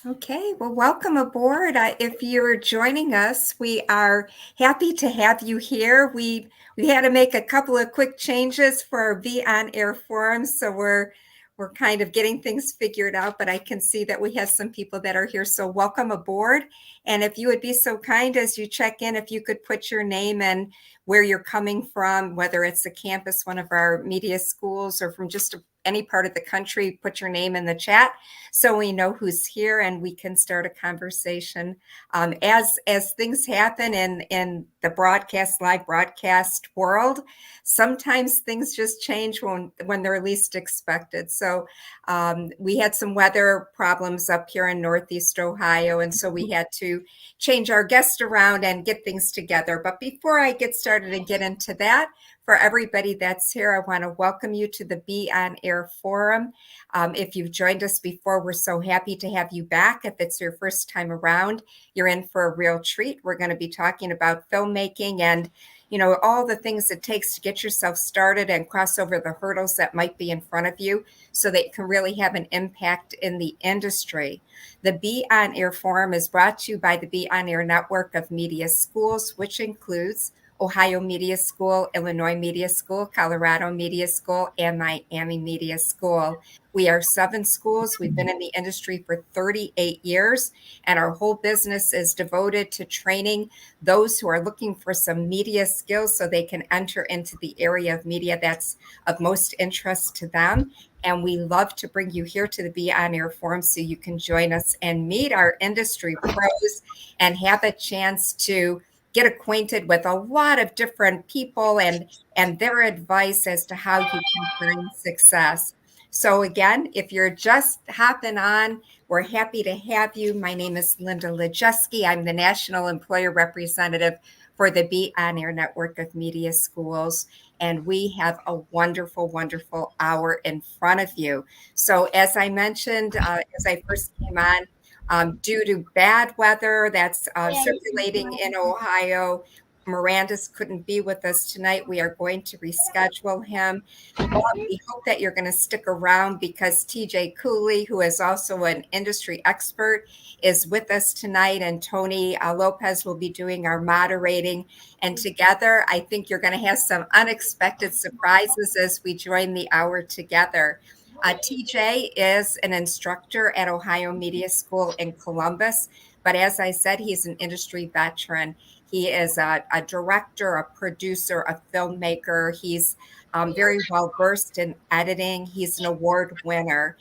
Okay, well, welcome aboard. If you're joining us, we are happy to have you here. We had to make a couple of quick changes for our Be On Air forum, so we're kind of getting things figured out. But I can see that we have some people that are here, so welcome aboard. And if you would be so kind as you check in, if you could put your name and where you're coming from, whether it's a campus, one of our media schools, or from just any part of the country, put your name in the chat so we know who's here and we can start a conversation. As things happen in the live broadcast world, sometimes things just change when they're least expected. So we had some weather problems up here in Northeast Ohio, and so we had to change our guest around and get things together. But before I get started and get into that, for everybody that's here, I want to welcome you to the Be On Air Forum. If you've joined us before, we're so happy to have you back. If it's your first time around, you're in for a real treat. We're going to be talking about filmmaking and, all the things it takes to get yourself started and cross over the hurdles that might be in front of you so that you can really have an impact in the industry. The Be On Air Forum is brought to you by the Be On Air network of media schools, which includes Ohio Media School, Illinois Media School, Colorado Media School, and Miami Media School. We are 7 schools. We've been in the industry for 38 years, and our whole business is devoted to training those who are looking for some media skills so they can enter into the area of media that's of most interest to them. And we love to bring you here to the Be On Air Forum so you can join us and meet our industry pros and have a chance to get acquainted with a lot of different people and their advice as to how you can find success. So again, if you're just hopping on, we're happy to have you. My name is Linda Lejeski. I'm the National Employer Representative for the Be On Air network of media schools. And we have a wonderful, wonderful hour in front of you. So as I mentioned, as I first came on, due to bad weather that's circulating in Ohio, Maurandis couldn't be with us tonight. We are going to reschedule him. But we hope that you're going to stick around because TJ Cooley, who is also an industry expert, is with us tonight, and Tony Lopez will be doing our moderating. And together, I think you're going to have some unexpected surprises as we join the hour together. TJ is an instructor at Ohio Media School in Columbus, but as I said, he's an industry veteran. He is a director, a producer, a filmmaker. He's very well versed in editing. He's an award winner.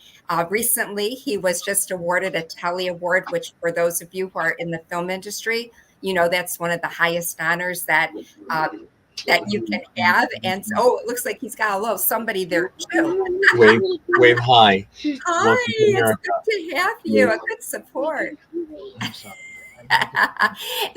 Recently, he was just awarded a Telly Award, which for those of you who are in the film industry, that's one of the highest honors that you can have. And so, it looks like he's got a little somebody there too. Wave hi. Hi, it's good to have you. A good support.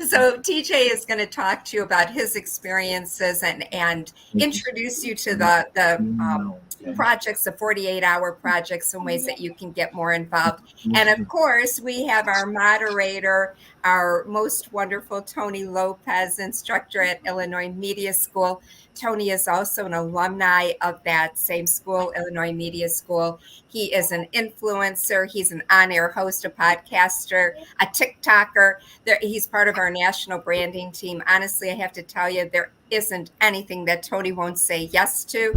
So TJ is going to talk to you about his experiences and introduce you to the projects, the 48-hour projects, and ways that you can get more involved. And of course, we have our moderator, our most wonderful Tony Lopez, instructor at Illinois Media School. Tony is also an alumni of that same school, Illinois Media School. He is an influencer. He's an on-air host, a podcaster, a TikToker. He's part of our national branding team. Honestly, I have to tell you, there isn't anything that Tony won't say yes to.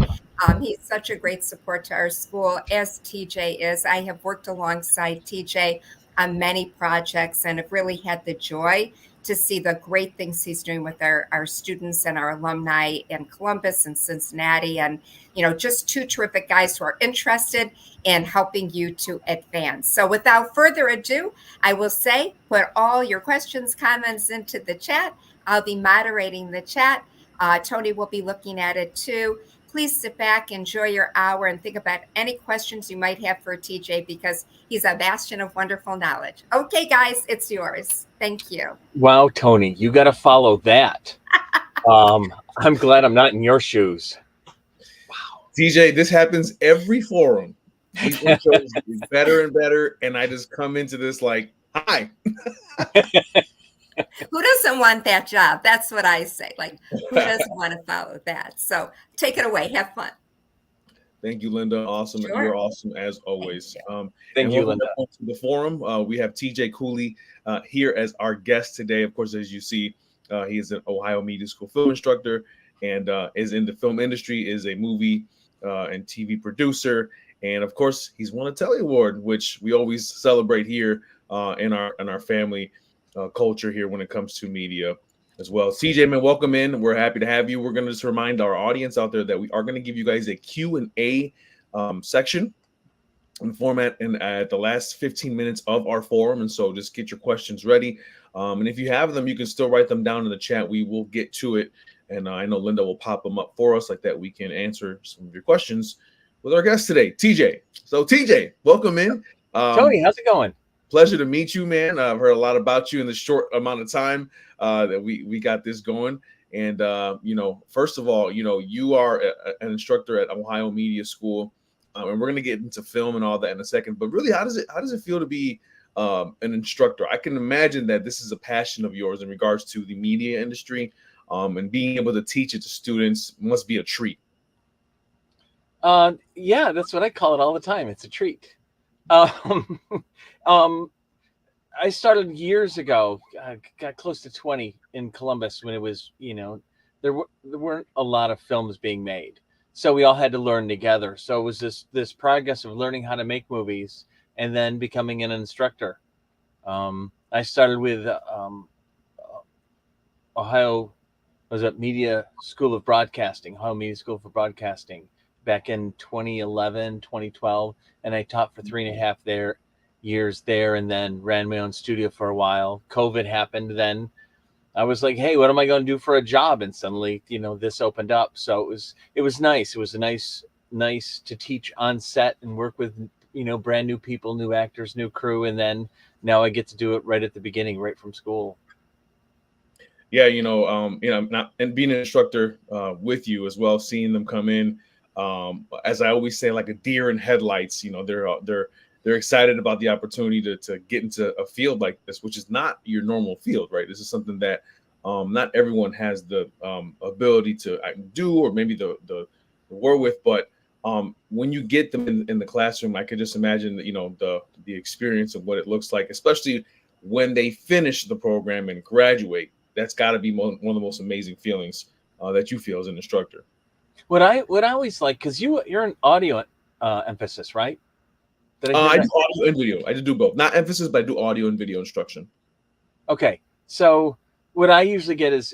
He's such a great support to our school, as TJ is. I have worked alongside TJ on many projects and have really had the joy to see the great things he's doing with our students and our alumni in Columbus and Cincinnati. And, just 2 terrific guys who are interested in helping you to advance. So without further ado, I will say, put all your questions, comments into the chat. I'll be moderating the chat. Tony will be looking at it too. Please sit back, enjoy your hour, and think about any questions you might have for TJ because he's a bastion of wonderful knowledge. Okay, guys, it's yours. Thank you. Wow, Tony, you got to follow that. I'm glad I'm not in your shoes. Wow. TJ, this happens every forum. These intros get better and better, and I just come into this like, hi. Who doesn't want that job? That's what I say. Like, who doesn't want to follow that? So take it away. Have fun. Thank you, Linda. Awesome. Sure. You're awesome as always. Thank you, Linda. To the forum. We have TJ Cooley here as our guest today. Of course, as you see, he is an Ohio Media School film instructor and is in the film industry, is a movie and TV producer. And of course, he's won a Telly Award, which we always celebrate here in our family culture here when it comes to media as well. CJ, man, welcome in. We're happy to have you. We're going to just remind our audience out there that we are going to give you guys a Q&A section in format and at the last 15 minutes of our forum. And so just get your questions ready. And if you have them, you can still write them down in the chat. We will get to it. And I know Linda will pop them up for us like that. We can answer some of your questions with our guest today, TJ. So TJ, welcome in. Tony, how's it going? Pleasure to meet you, man. I've heard a lot about you in the short amount of time that we got this going. And, first of all, you are an instructor at Ohio Media School. And we're going to get into film and all that in a second. But really, how does it feel to be an instructor? I can imagine that this is a passion of yours in regards to the media industry, and being able to teach it to students must be a treat. Yeah, that's what I call it all the time. It's a treat. I started years ago. I got close to 20 in Columbus when it was, there weren't a lot of films being made. So we all had to learn together. So it was this progress of learning how to make movies and then becoming an instructor. I started with Ohio Media School of Broadcasting, Ohio Media School for Broadcasting back in 2011, 2012. And I taught for 3.5 years there and then ran my own studio for a while. COVID happened. Then I was like, hey, what am I going to do for a job? And suddenly, this opened up. So it was nice. It was nice to teach on set and work with, brand new people, new actors, new crew. And then now I get to do it right at the beginning, right from school. Yeah. And being an instructor with you as well, seeing them come in, as I always say, like a deer in headlights, they're excited about the opportunity to get into a field like this, which is not your normal field, right? This is something that not everyone has the ability to do, or maybe the wherewith. But when you get them in the classroom, I could just imagine that, the experience of what it looks like, especially when they finish the program and graduate. That's got to be one of the most amazing feelings that you feel as an instructor. What I always like, because you're an audio emphasis, right? I do audio and video. I just do both. Not emphasis, but I do audio and video instruction. Okay. So what I usually get is,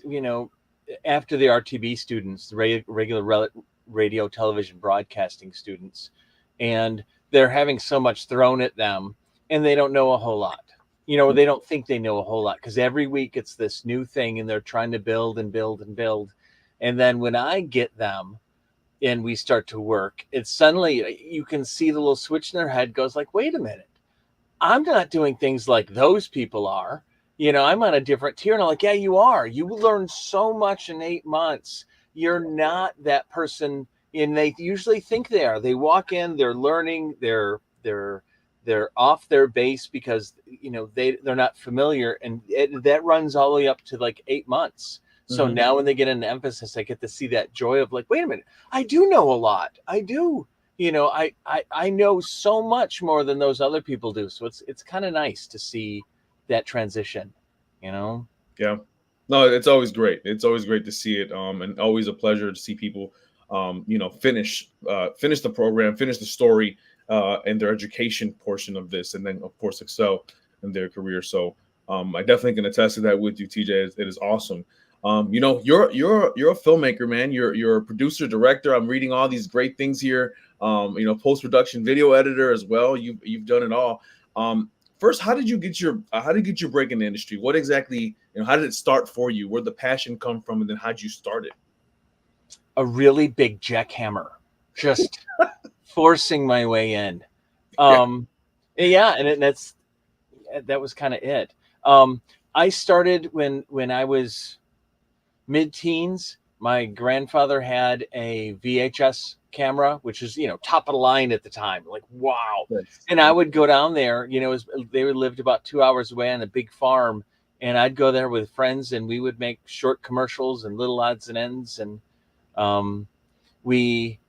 after the RTB students, the regular radio, television broadcasting students, and they're having so much thrown at them and they don't know a whole lot. They don't think they know a whole lot because every week it's this new thing and they're trying to build and build and build. And then when I get them, and we start to work, it's suddenly you can see the little switch in their head goes like, wait a minute, I'm not doing things like those people are. I'm on a different tier. And I'm like, yeah, you are. You learn so much in 8 months. You're not that person. And they usually think they are. They walk in, they're learning, they're off their base because, they're not familiar. And that runs all the way up to like 8 months. So now when they get an emphasis, I get to see that joy of like, wait a minute, I do know a lot. I do, I know so much more than those other people do. So it's kind of nice to see that transition, Yeah. No, it's always great. It's always great to see it. And always a pleasure to see people, finish the program, finish the story, and their education portion of this. And then of course, excel in their career. So I definitely can attest to that with you, TJ. It is awesome. You're a filmmaker, man. You're a producer, director. I'm reading all these great things here. Post-production, video editor as well. You've done it all. First, how did you get your break in the industry? What exactly, how did it start for you? Where'd the passion come from, and then how'd you start it? A really big jackhammer, just forcing my way in. And that was kind of it. I started when I was mid-teens. My grandfather had a VHS camera, which is, top of the line at the time, like, wow. And I would go down there, they lived about 2 hours away on a big farm. And I'd go there with friends and we would make short commercials and little odds and ends. And we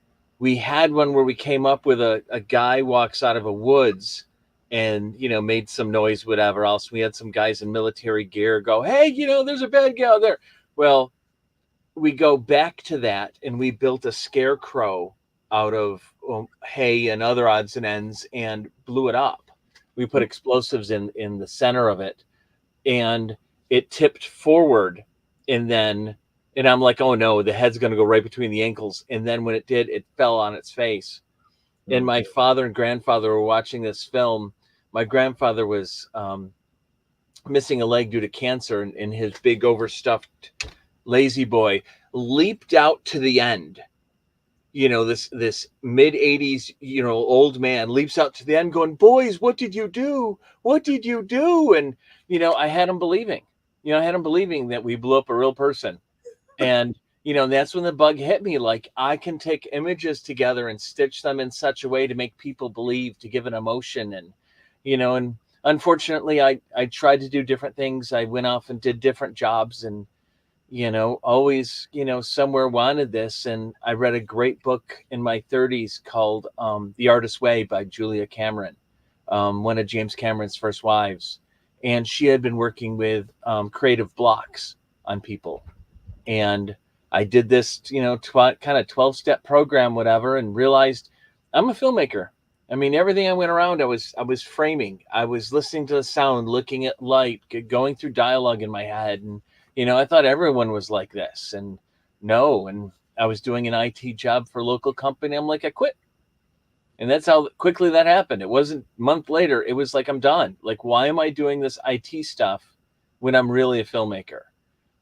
we had one where we came up with a guy walks out of a woods and, made some noise, whatever else. We had some guys in military gear go, hey, there's a bad guy out there. Well, we go back to that and we built a scarecrow out of hay and other odds and ends and blew it up. We put explosives in the center of it, and it tipped forward, and I'm like, oh no, the head's going to go right between the ankles. And then when it did, it fell on its face. And my father and grandfather were watching this film. My grandfather was missing a leg due to cancer, and his big overstuffed lazy boy leaped out to the end. This mid 80s, old man leaps out to the end going, boys, what did you do? What did you do? And, I had him believing, that we blew up a real person. And, that's when the bug hit me. Like, I can take images together and stitch them in such a way to make people believe, to give an emotion. And, and unfortunately, I tried to do different things. I went off and did different jobs, and, always, somewhere wanted this. And I read a great book in my 30s called The Artist's Way by Julia Cameron, one of James Cameron's first wives. And she had been working with creative blocks on people. And I did this, kind of 12-step program, whatever, and realized I'm a filmmaker. I mean, everything I went around, I was framing. I was listening to the sound, looking at light, going through dialogue in my head. And I thought everyone was like this, and no. And I was doing an IT job for a local company. I'm like, I quit. And that's how quickly that happened. It wasn't a month later. It was like, I'm done. Like, why am I doing this IT stuff when I'm really a filmmaker?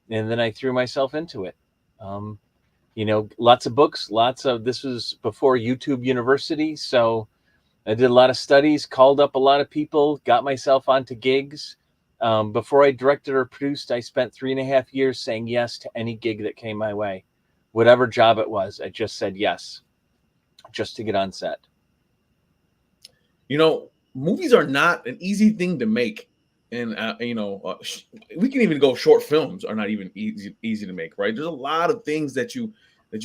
And then I threw myself into it. Lots of books, this was before YouTube University. So I did a lot of studies, called up a lot of people, got myself onto gigs. Before I directed or produced, I spent 3.5 years saying yes to any gig that came my way. Whatever job it was, I just said yes, just to get on set. Movies are not an easy thing to make. And, we can even go, short films are not even easy to make, right? There's a lot of things that you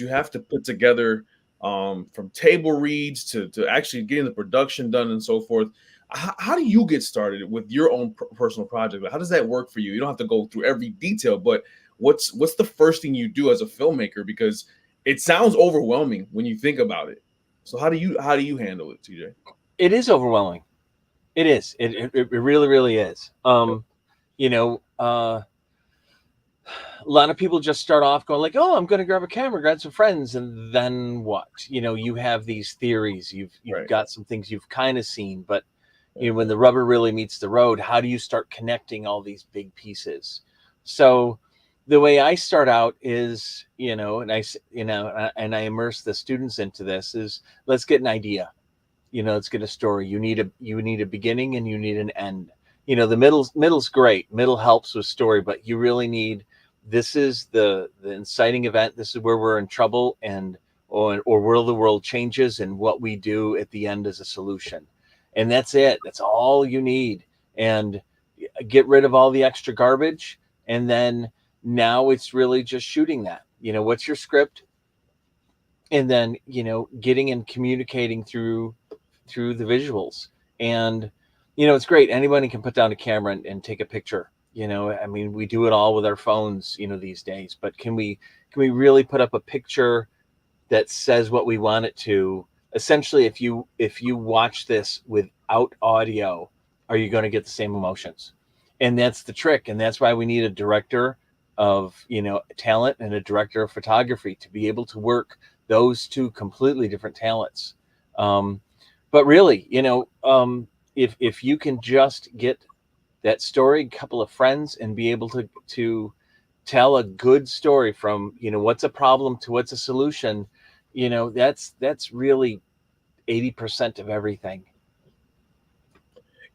have to put together, from table reads to actually getting the production done and so forth. How do you get started with your own personal project? How does that work for you? You don't have to go through every detail, but what's the first thing you do as a filmmaker? Because it sounds overwhelming when you think about it. So how do you handle it, TJ? It is overwhelming. It is. It really, really is. A lot of people just start off going like, oh, I'm going to grab a camera, grab some friends. And then what? You have these theories. You've Right. got some things you've kind of seen, but when the rubber really meets the road, how do you start connecting all these big pieces? So the way I start out is, and I immerse the students into this is, let's get an idea. Let's get a story. You need a beginning and you need an end. The middle's great. Middle helps with story, but you really need, this is the inciting event. This is where we're in trouble, or where the world changes, and what we do at the end is a solution. And that's it. That's all you need. And get rid of all the extra garbage. And then now it's really just shooting that. What's your script? And then, getting and communicating through the visuals. And it's great. Anybody can put down a camera and take a picture. I mean, we do it all with our phones these days, but can we really put up a picture that says what we want it to? Essentially, if you watch this without audio, are you going to get the same emotions? And that's the trick. And that's why we need a director of talent and a director of photography to be able to work those two completely different talents. But really, if you can just get that story, a couple of friends, and be able to tell a good story from, what's a problem to what's a solution, that's really 80% of everything.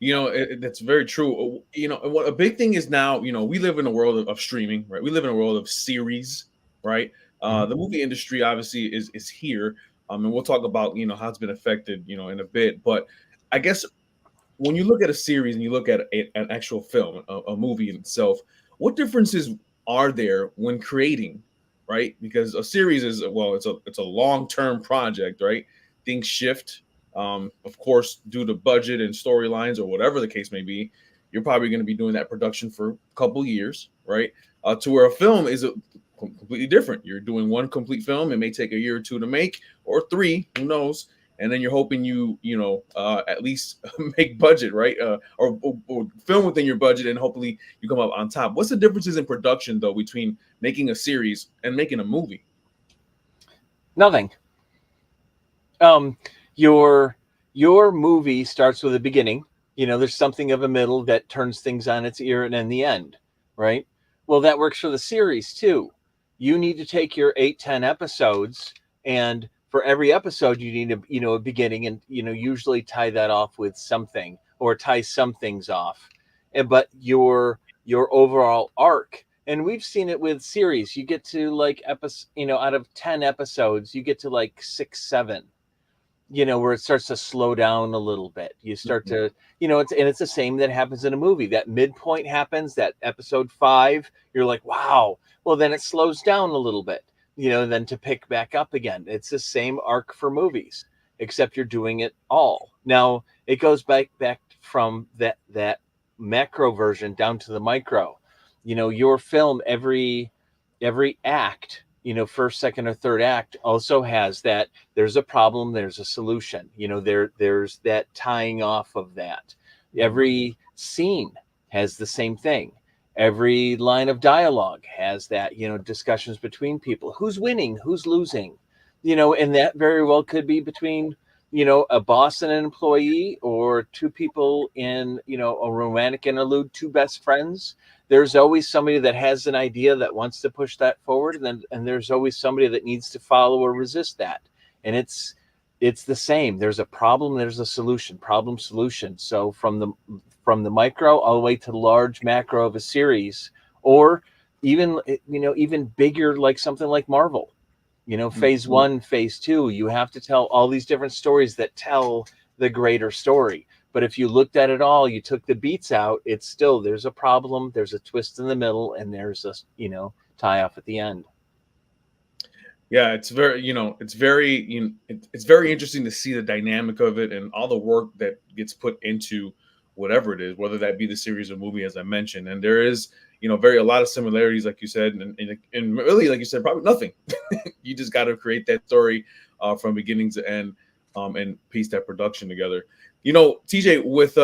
That's very true. What a big thing is now, we live in a world of streaming, right? We live in a world of series, right? The movie industry obviously is here. And we'll talk about, how it's been affected, in a bit. But I guess when you look at a series and you look at an actual film, a movie in itself, what differences are there when creating, right? Because a series is, well, it's a long-term project, right? Things shift. Of course, due to budget and storylines or whatever the case may be, you're probably going to be doing that production for a couple years, right? To where a film is completely different. You're doing one complete film. It may take a year or two to make, or three, who knows? And then you're hoping at least make budget, right? Or film within your budget, and hopefully you come up on top. What's the differences in production though between making a series and making a movie? Nothing. Your movie starts with a beginning. There's something of a middle that turns things on its ear, and then the end, right? Well, that works for the series too. You need to take your 8-10 episodes, and for every episode you need a beginning, and usually tie that off with something, or tie some things off. But your overall arc, and we've seen it with series, you get to like out of 10 episodes you get to like 6, 7, where it starts to slow down a little bit. You start to, it's the same that happens in a movie. That midpoint happens, that episode 5, you're like, wow. Well, then it slows down a little bit, then to pick back up again. It's the same arc for movies, except you're doing it all. Now it goes back from that macro version down to the micro. Your film, every act, first, second, or third act also has that. There's a problem, there's a solution. There's that tying off of that. Every scene has the same thing. Every line of dialogue has that. Discussions between people. Who's winning? Who's losing? And that very well could be between a boss and an employee, or two people in a romantic interlude, two best friends. There's always somebody that has an idea that wants to push that forward, and there's always somebody that needs to follow or resist that. And it's the same. There's a problem, there's a solution, problem, solution. So from the micro all the way to the large macro of a series, or even bigger, like something like Marvel. Phase 1, phase 2, you have to tell all these different stories that tell the greater story. But if you looked at it all, you took the beats out, it's still, there's a problem, there's a twist in the middle, and there's a, tie off at the end. Yeah, it's very interesting to see the dynamic of it and all the work that gets put into whatever it is, whether that be the series or movie, as I mentioned. And there is, a lot of similarities, like you said, and really, like you said, probably nothing. You just got to create that story from beginning to end, and piece that production together. TJ, with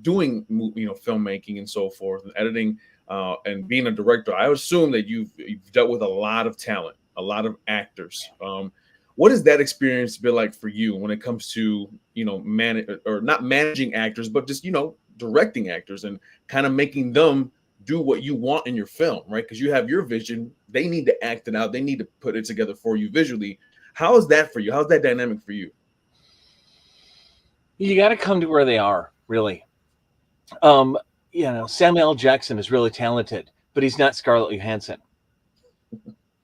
doing filmmaking and so forth, and editing, and being a director, I assume that you've dealt with a lot of talent, a lot of actors. What has that experience been like for you when it comes to not managing actors, but just directing actors and kind of making them do what you want in your film, right? Because you have your vision, they need to act it out, they need to put it together for you visually. How is that for you? How's that dynamic for you? You got to come to where they are, really. Samuel L. Jackson is really talented, but he's not Scarlett Johansson.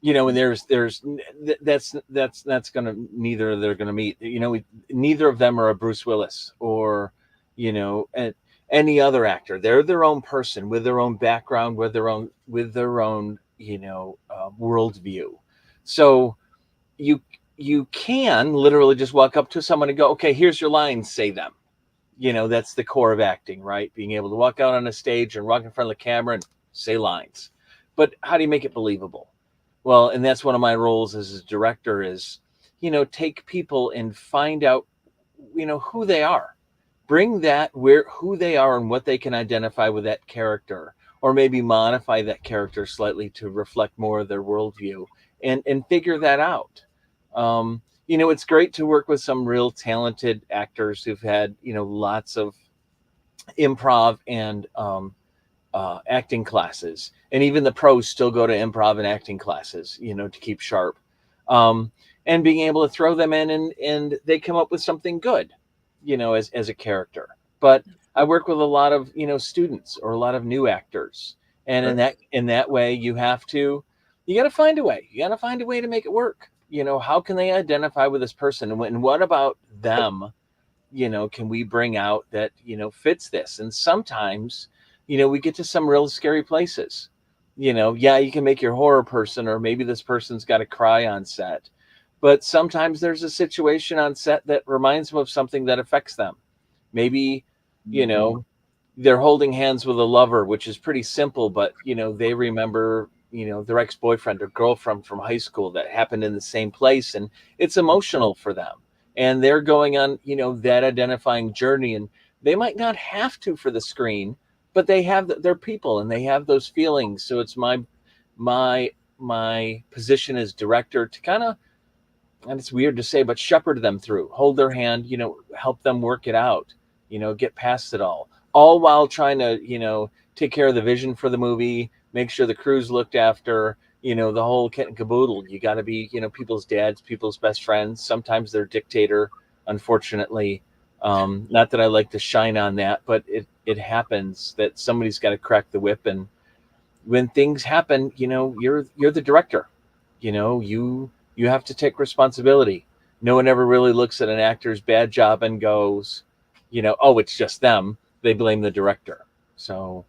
And there's that's gonna, neither they're gonna meet. Neither of them are a Bruce Willis or any other actor. They're their own person with their own background, with their own worldview. So you can literally just walk up to someone and go, okay, here's your lines, say them. That's the core of acting, right? Being able to walk out on a stage and walk in front of the camera and say lines. But how do you make it believable? Well, and that's one of my roles as a director is, take people and find out, who they are. Bring that who they are and what they can identify with that character, or maybe modify that character slightly to reflect more of their worldview, and figure that out. It's great to work with some real talented actors who've had, lots of improv and acting classes, and even the pros still go to improv and acting classes, to keep sharp, and being able to throw them in, and they come up with something good, as a character. But I work with a lot of, students or a lot of new actors. And in that way, you got to find a way. You got to find a way to make it work. How can they identify with this person? And what about them, can we bring out that, fits this? And sometimes, we get to some real scary places. Yeah, you can make your horror person, or maybe this person's got to cry on set. But sometimes there's a situation on set that reminds them of something that affects them. Maybe, you know, they're holding hands with a lover, which is pretty simple, but, they remember, their ex-boyfriend or girlfriend from high school that happened in the same place, and it's emotional for them. And they're going on, that identifying journey, and they might not have to for the screen, but they have their people and they have those feelings. So it's my my position as director to kind of, and it's weird to say, but shepherd them through, hold their hand, help them work it out, get past it all while trying to, take care of the vision for the movie, make sure the crew's looked after, the whole kit and caboodle. You got to be, people's dads, people's best friends. Sometimes they're dictator, unfortunately. Not that I like to shine on that, but it happens that somebody's got to crack the whip. And when things happen, you're the director. You have to take responsibility. No one ever really looks at an actor's bad job and goes, oh, it's just them. They blame the director. So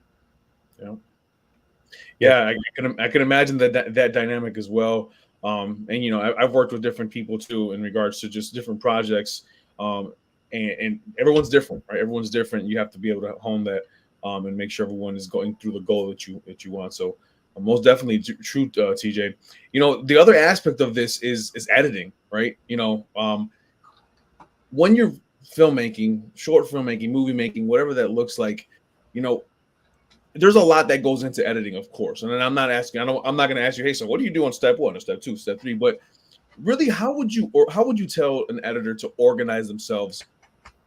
yeah, I can imagine that dynamic as well. And I've worked with different people too in regards to just different projects. And everyone's different, right? Everyone's different. You have to be able to hone that, and make sure everyone is going through the goal that you want. So most definitely true, TJ. The other aspect of this is editing, right? When you're filmmaking, short filmmaking, movie making, whatever that looks like, there's a lot that goes into editing, of course. And then I'm not going to ask you, hey, so what do you do on step 1 or step 2, step 3? But really, how would you tell an editor to organize themselves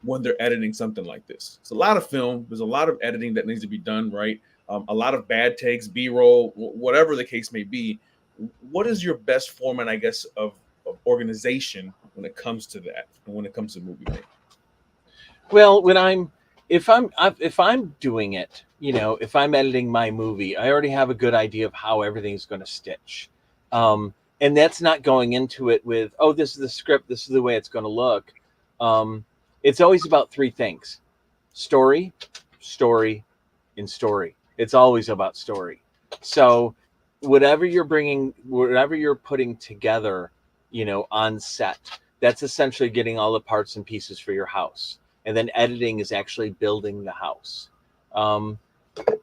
when they're editing something like this? It's a lot of film. There's a lot of editing that needs to be done, right? A lot of bad takes, B-roll, whatever the case may be. What is your best format, I guess, of organization when it comes to that, and when it comes to movie making? Well, if I'm doing it, if I'm editing my movie, I already have a good idea of how everything's going to stitch. And that's not going into it with, oh, this is the script, this is the way it's going to look. It's always about 3 things: story, story, and story. It's always about story. So whatever you're putting together, on set, that's essentially getting all the parts and pieces for your house. And then editing is actually building the house.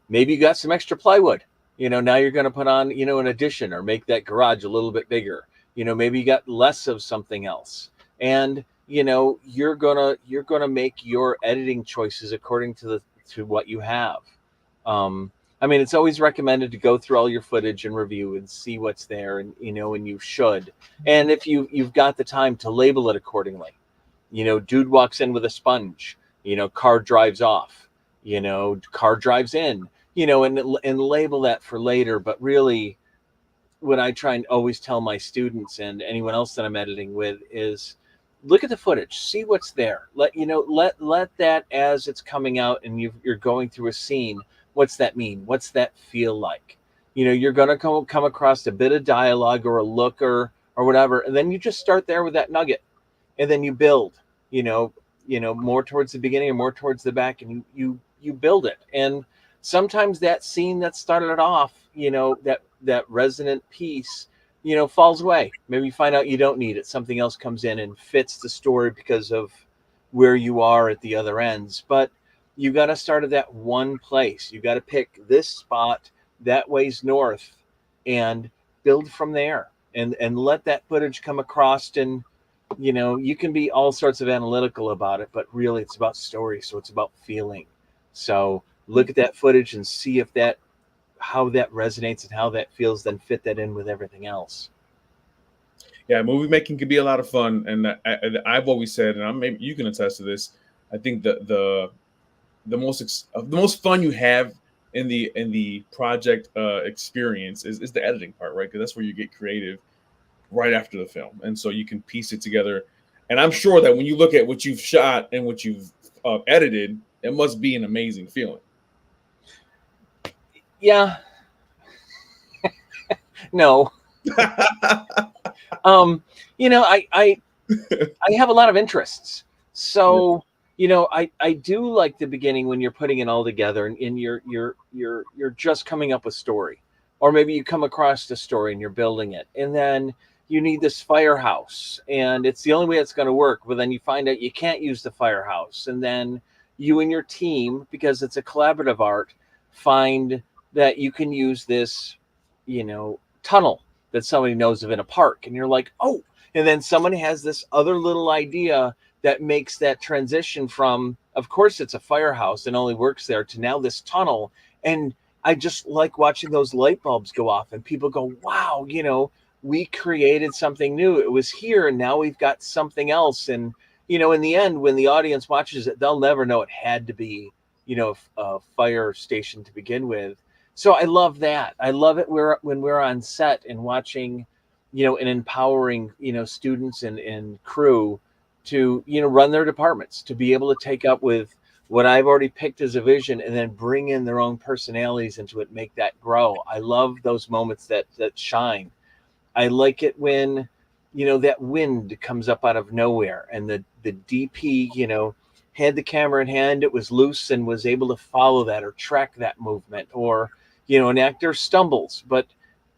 Maybe you got some extra plywood. Now you're going to put on, an addition, or make that garage a little bit bigger. Maybe you got less of something else. And, you're going to make your editing choices according to what you have. It's always recommended to go through all your footage and review and see what's there, and, and you should. And if you've got the time to label it accordingly. Dude walks in with a sponge, car drives off, car drives in, and label that for later. But really, what I try and always tell my students and anyone else that I'm editing with is, look at the footage, see what's there. Let that, as it's coming out and you're going through a scene, what's that mean? What's that feel like? You're going to come across a bit of dialogue or a look or whatever. And then you just start there with that nugget. And then you build, more towards the beginning or more towards the back, and you build it. And sometimes that scene that started it off, that resonant piece, falls away. Maybe you find out you don't need it. Something else comes in and fits the story because of where you are at the other ends. But you got to start at that one place. You got to pick this spot that way's north and build from there, and let that footage come across. And you can be all sorts of analytical about it, but really it's about story. So it's about feeling. So look at that footage and see how that resonates and how that feels, then fit that in with everything else. Yeah, movie making can be a lot of fun. And I've always said, and maybe you can attest to this, I think the most fun you have in the project experience is the editing part, right? Because that's where you get creative right after the film, and so you can piece it together. And I'm sure that when you look at what you've shot and what you've edited, it must be an amazing feeling. Yeah. No. I have a lot of interests. So, I do like the beginning when you're putting it all together and you're just coming up with story. or maybe you come across the story and you're building it, and then you need this firehouse and it's the only way it's going to work, but then you find out you can't use the firehouse, and then you and your team, because it's a collaborative art, find that you can use this, tunnel that somebody knows of in a park, and you're like, oh, and then someone has this other little idea that makes that transition from, of course it's a firehouse and only works there, to now this tunnel. And I just like watching those light bulbs go off and people go, wow, we created something new. It was here and now we've got something else. And in the end, when the audience watches it, they'll never know it had to be a fire station to begin with. So I love that. I love it when we're on set and watching, and empowering, students and crew to, run their departments, to be able to take up with what I've already picked as a vision and then bring in their own personalities into it, make that grow. I love those moments that shine. I like it when, that wind comes up out of nowhere and the DP, had the camera in hand, it was loose and was able to follow that or track that movement, or, an actor stumbles, but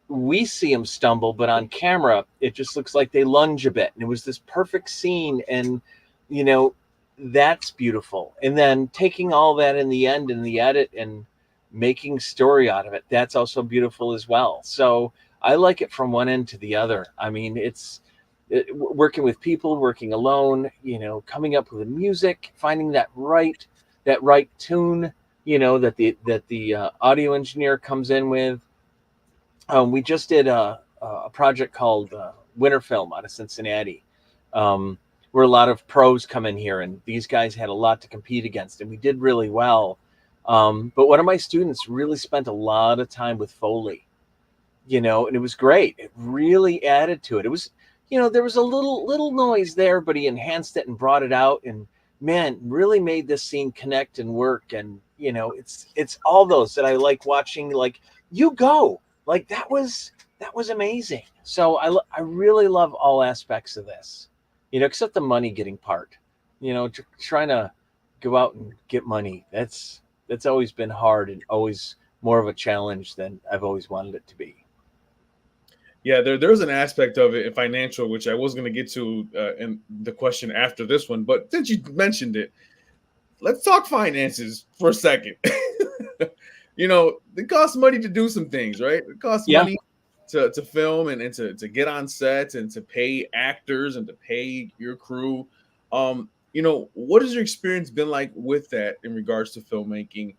we see him stumble, but on camera, it just looks like they lunge a bit. And it was this perfect scene. And, that's beautiful. And then taking all that in the end in the edit and making story out of it, that's also beautiful as well. So I like it from one end to the other. I mean, working with people, working alone, coming up with the music, finding that right tune, that the audio engineer comes in with. We just did a project called Winter Film out of Cincinnati, where a lot of pros come in here, and these guys had a lot to compete against, and we did really well. But one of my students really spent a lot of time with Foley, and it was great. It really added to it. It was, there was a little noise there, but he enhanced it and brought it out, and man, really made this scene connect and work. And it's all those that I like watching. Like, you go, like that was amazing. So I really love all aspects of this, except the money getting part. Trying to go out and get money, that's always been hard and always more of a challenge than I've always wanted it to be. Yeah, there's an aspect of it, financial, which I was going to get to in the question after this one. But since you mentioned it, let's talk finances for a second. It costs money to do some things, right? It costs money to film and to get on set and to pay actors and to pay your crew. What has your experience been like with that in regards to filmmaking?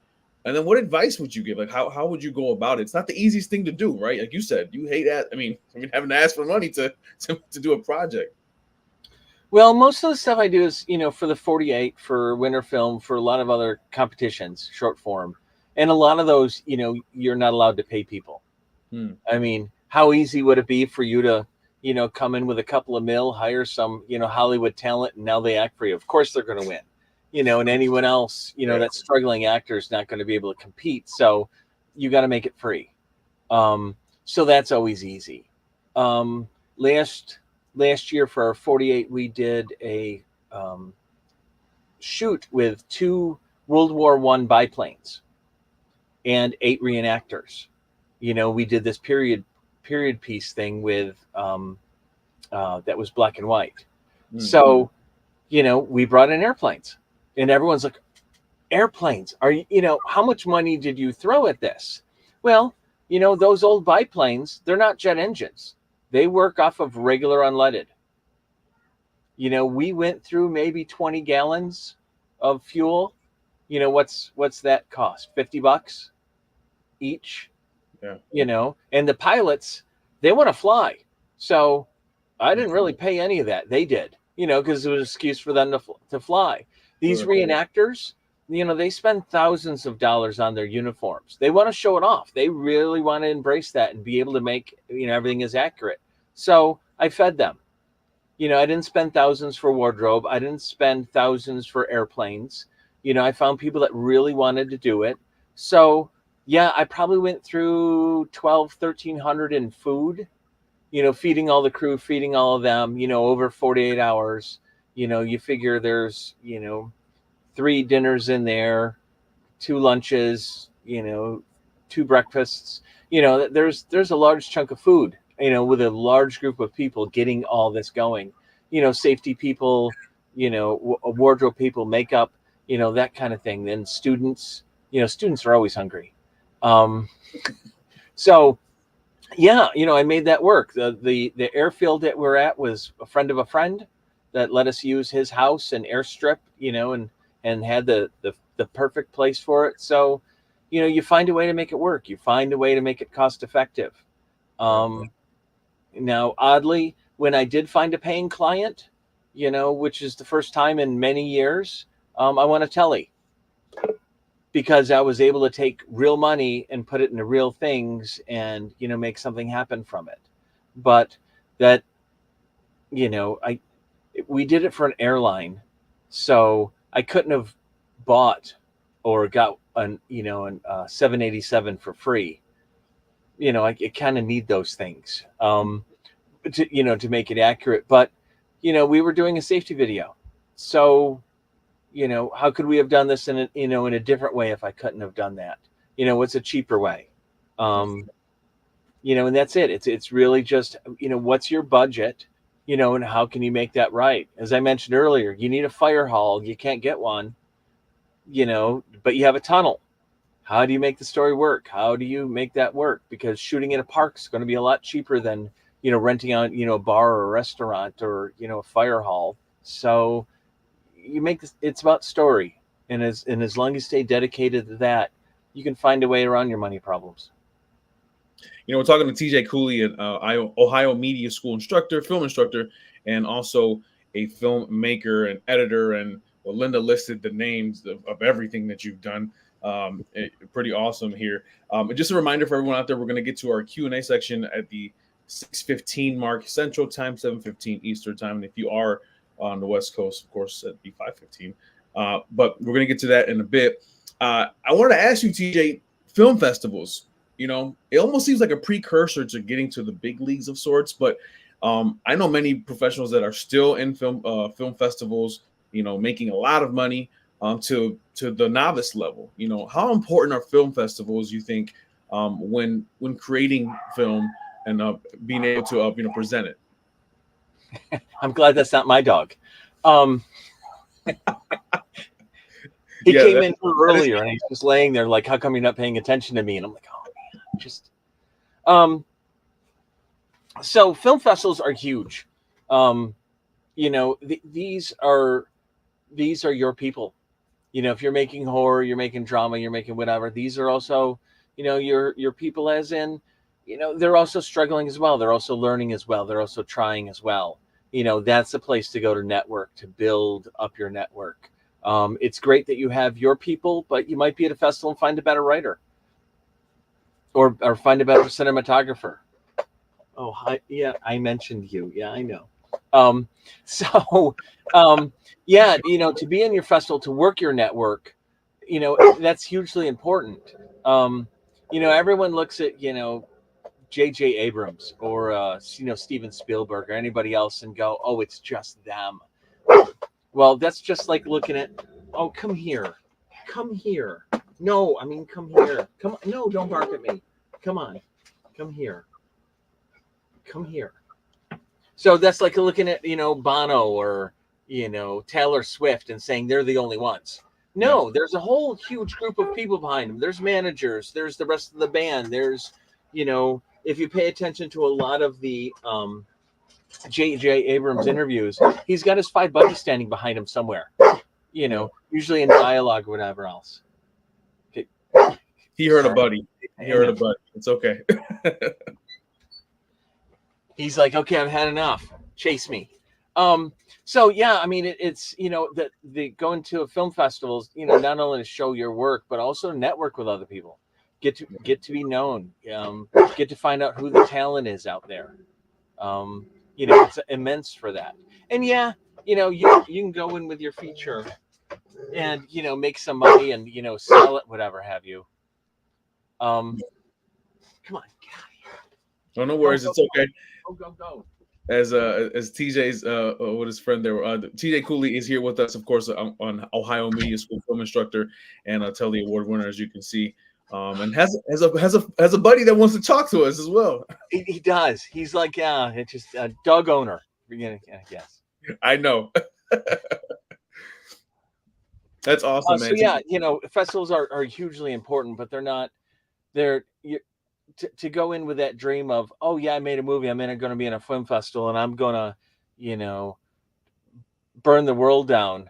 And then what advice would you give? Like, how would you go about it? It's not the easiest thing to do, right? Like you said, you hate that. I mean, having to ask for money to do a project. Well, most of the stuff I do is, for the 48, for Winter Film, for a lot of other competitions, short form. And a lot of those, you're not allowed to pay people. I mean, how easy would it be for you to, come in with a couple of mil, hire some, Hollywood talent, and now they act for you? Of course they're going to win. And anyone else, that struggling actor is not going to be able to compete. So you got to make it free. So that's always easy. Last year for our 48, we did a shoot with 2 World War I biplanes and 8 reenactors. We did this period piece thing with that was black and white. Mm-hmm. So, we brought in airplanes. And everyone's like, airplanes, are you, how much money did you throw at this? Well, those old biplanes, they're not jet engines. They work off of regular unleaded. We went through maybe 20 gallons of fuel. What's that cost? $50 each. Yeah. And the pilots, they want to fly. So I didn't really pay any of that. They did, because it was an excuse for them to fly. These reenactors, they spend thousands of dollars on their uniforms. They want to show it off. They really want to embrace that and be able to make, everything is accurate. So I fed them. I didn't spend thousands for wardrobe. I didn't spend thousands for airplanes. I found people that really wanted to do it. So yeah, I probably went through 1,300 in food, feeding all the crew, feeding all of them, over 48 hours. You figure there's, 3 dinners in there, 2 lunches, 2 breakfasts. There's a large chunk of food, with a large group of people getting all this going. Safety people, wardrobe people, makeup, that kind of thing. Then students, students are always hungry. So yeah, I made that work. The airfield that we're at was a friend of a friend that let us use his house and airstrip, and had the perfect place for it. So, you find a way to make it work. You find a way to make it cost effective. Now, oddly, when I did find a paying client, which is the first time in many years, I won a telly, because I was able to take real money and put it into real things and, make something happen from it. But that, we did it for an airline. So I couldn't have bought or got an 787 for free. I kind of need those things, to make it accurate. But, we were doing a safety video. So, how could we have done this in a different way if I couldn't have done that? What's a cheaper way? And that's it. It's really just, what's your budget, and how can you make that right? As I mentioned earlier, you need a fire hall. You can't get one, but you have a tunnel. How do you make the story work? How do you make that work? Because shooting in a park is going to be a lot cheaper than, renting out, a bar or a restaurant or, a fire hall. So you make this, it's about story. And as long as you stay dedicated to that, you can find a way around your money problems. We're talking to TJ Cooley, an Ohio Media School instructor, film instructor, and also a filmmaker and editor. And Linda listed the names of everything that you've done. Pretty awesome here. Just a reminder for everyone out there, we're going to get to our Q&A section at the 6:15 mark Central Time, 7:15 Eastern Time. And if you are on the West Coast, of course, it'd be 5:15. But we're going to get to that in a bit. I wanted to ask you, TJ, film festivals. It almost seems like a precursor to getting to the big leagues of sorts. But I know many professionals that are still in film festivals, making a lot of money to the novice level. How important are film festivals, you think, when creating film and being able to present it? I'm glad that's not my dog. He came in earlier and he's just laying there like, how come you're not paying attention to me? And I'm like, oh man, just so film festivals are huge. These are your people. If you're making horror, you're making drama, you're making whatever, these are also, your people, as in, they're also struggling as well. They're also learning as well. They're also trying as well. That's a place to go to network, to build up your network. It's great that you have your people, but you might be at a festival and find a better writer or find a better cinematographer. Oh, hi. Yeah, I mentioned you. Yeah, I know. To be in your festival, to work your network, that's hugely important. Everyone looks at, J.J. Abrams or, Steven Spielberg or anybody else and go, oh, it's just them. Well, that's just like looking at, oh, come here. Come here. No, I mean, come here. Come on. No, don't bark at me. Come on. Come here. Come here. So that's like looking at, Bono or, Taylor Swift and saying they're the only ones. No, there's a whole huge group of people behind them. There's managers. There's the rest of the band. There's, if you pay attention to a lot of the J.J. Abrams interviews, he's got his 5 buddies standing behind him somewhere, usually in dialogue or whatever else. He heard a buddy. It's okay. He's like, okay, I've had enough. Chase me. So yeah, I mean, it's the going to a film festivals, not only to show your work, but also network with other people, get to be known, get to find out who the talent is out there. It's immense for that. And yeah, you can go in with your feature and make some money and sell it, whatever have you. Come on, get out of here. Oh, no worries, it's okay. Go. As TJ's with his friend there, TJ Cooley is here with us, of course, on Ohio Media School film instructor and Telly Award winner, as you can see. and has a buddy that wants to talk to us as well. He does. He's like, yeah, it's just a dog owner. Yeah, yes. I know. That's awesome, So man. yeah, festivals are hugely important, but they're not. To go in with that dream of, oh yeah, I made a movie. I'm going to be in a film festival, and I'm going to, burn the world down,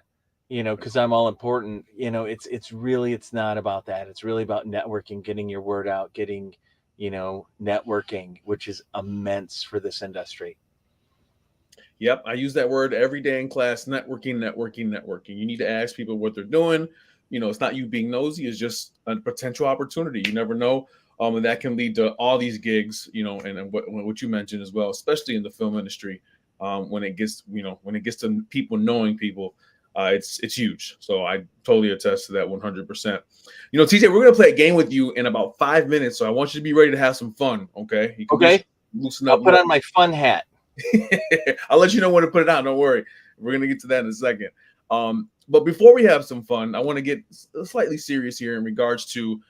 because I'm all important. It's not about that. It's really about networking, getting your word out, getting, networking, which is immense for this industry. Yep, I use that word every day in class. Networking, networking, networking. You need to ask people what they're doing. It's not you being nosy. It's just a potential opportunity. You never know. And that can lead to all these gigs, and what you mentioned as well, especially in the film industry. When it gets to people knowing people, it's huge. So I totally attest to that 100%. TJ, we're gonna play a game with you in about 5 minutes. So I want you to be ready to have some fun. Okay. You can Okay. Loosen up. I'll put on my fun hat. I'll let you know when to put it on. Don't worry. We're gonna get to that in a second. But before we have some fun, I want to get slightly serious here in regards to,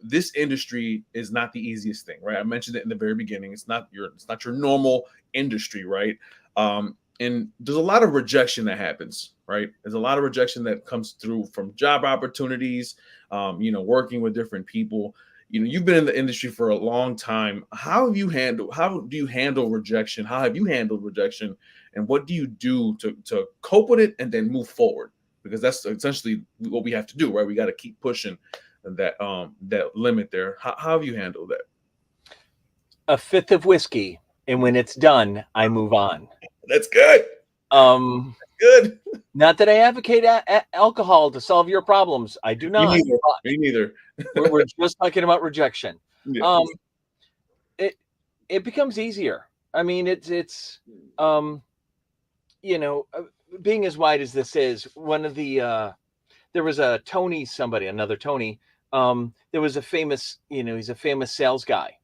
this industry is not the easiest thing, right? I mentioned it in the very beginning. It's not your normal industry, right? And there's a lot of rejection that happens, right? There's a lot of rejection that comes through from job opportunities, working with different people. You've been in the industry for a long time. How do you handle rejection? How have you handled rejection? And what do you do to cope with it and then move forward? Because that's essentially what we have to do, right? We got to keep pushing that limit there. How have you handled that? A fifth of whiskey, and when it's done, I move on. That's good. Good. Not that I advocate alcohol to solve your problems. I do not. Me neither. We're just talking about rejection. Yeah. It becomes easier. I mean, it's being as wide as this is, one of the there was a Tony, another Tony. There was a famous, he's a famous sales guy.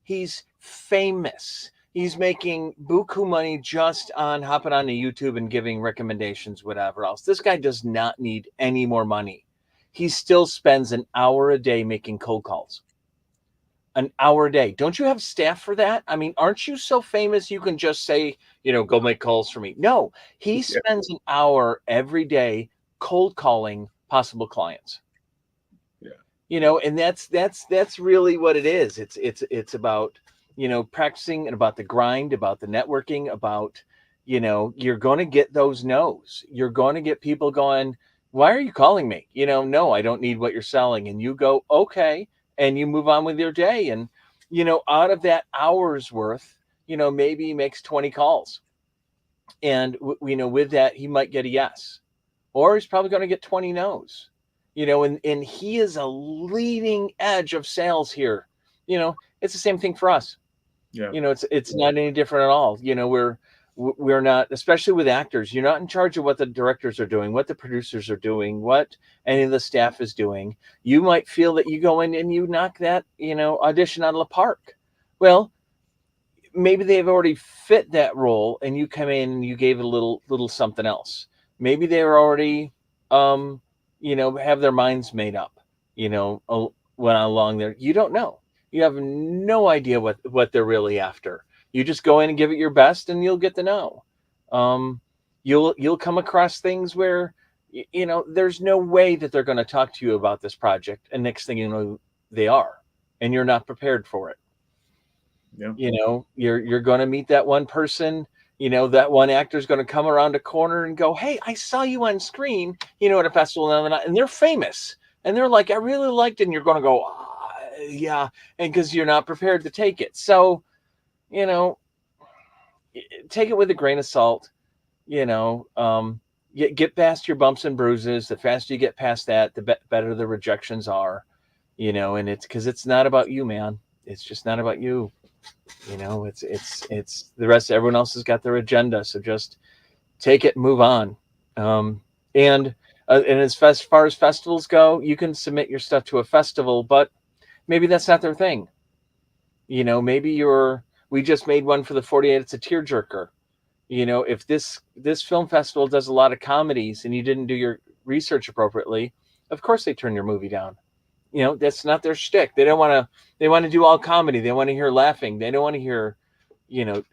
He's famous. He's making buku money just on hopping onto YouTube and giving recommendations, whatever else. This guy does not need any more money. He still spends an hour a day making cold calls. An hour a day. Don't you have staff for that? I mean, aren't you so famous you can just say, go make calls for me? No, he spends an hour every day cold calling possible clients. Yeah. And that's really what it is. It's about, practicing, and about the grind, about the networking, about, you're going to get those no's. You're going to get people going, why are you calling me? No, I don't need what you're selling. And you go, okay. And you move on with your day. And, out of that hour's worth, maybe he makes 20 calls. And, with that, he might get a yes, or he's probably going to get 20 no's, and he is a leading edge of sales here. It's the same thing for us. Yeah. It's not any different at all. We're not, especially with actors, you're not in charge of what the directors are doing, what the producers are doing, what any of the staff is doing. You might feel that you go in and you knock that, audition out of the park. Well, maybe they've already fit that role and you come in and you gave it a little something else. Maybe they're already, have their minds made up, went along there. You don't know. You have no idea what they're really after. You just go in and give it your best and you'll get to know. You'll come across things where, there's no way that they're going to talk to you about this project. And next thing you know, they are, and you're not prepared for it. Yeah. You're going to meet that one person, that one actor is going to come around a corner and go, hey, I saw you on screen, at a festival, and they're famous. And they're like, I really liked it. And you're going to go, yeah. And because you're not prepared to take it. So, take it with a grain of salt, get past your bumps and bruises. The faster you get past that, the better the rejections are, and it's because it's not about you, man. It's just not about you. It's the rest. Everyone else has got their agenda. So just take it and move on. And as far as festivals go, you can submit your stuff to a festival, but maybe that's not their thing. Maybe we just made one for the 48. It's a tearjerker. If this film festival does a lot of comedies and you didn't do your research appropriately, of course they turn your movie down. You know, that's not their shtick. They don't want to. They want to do all comedy. They want to hear laughing. They don't want to hear, you know,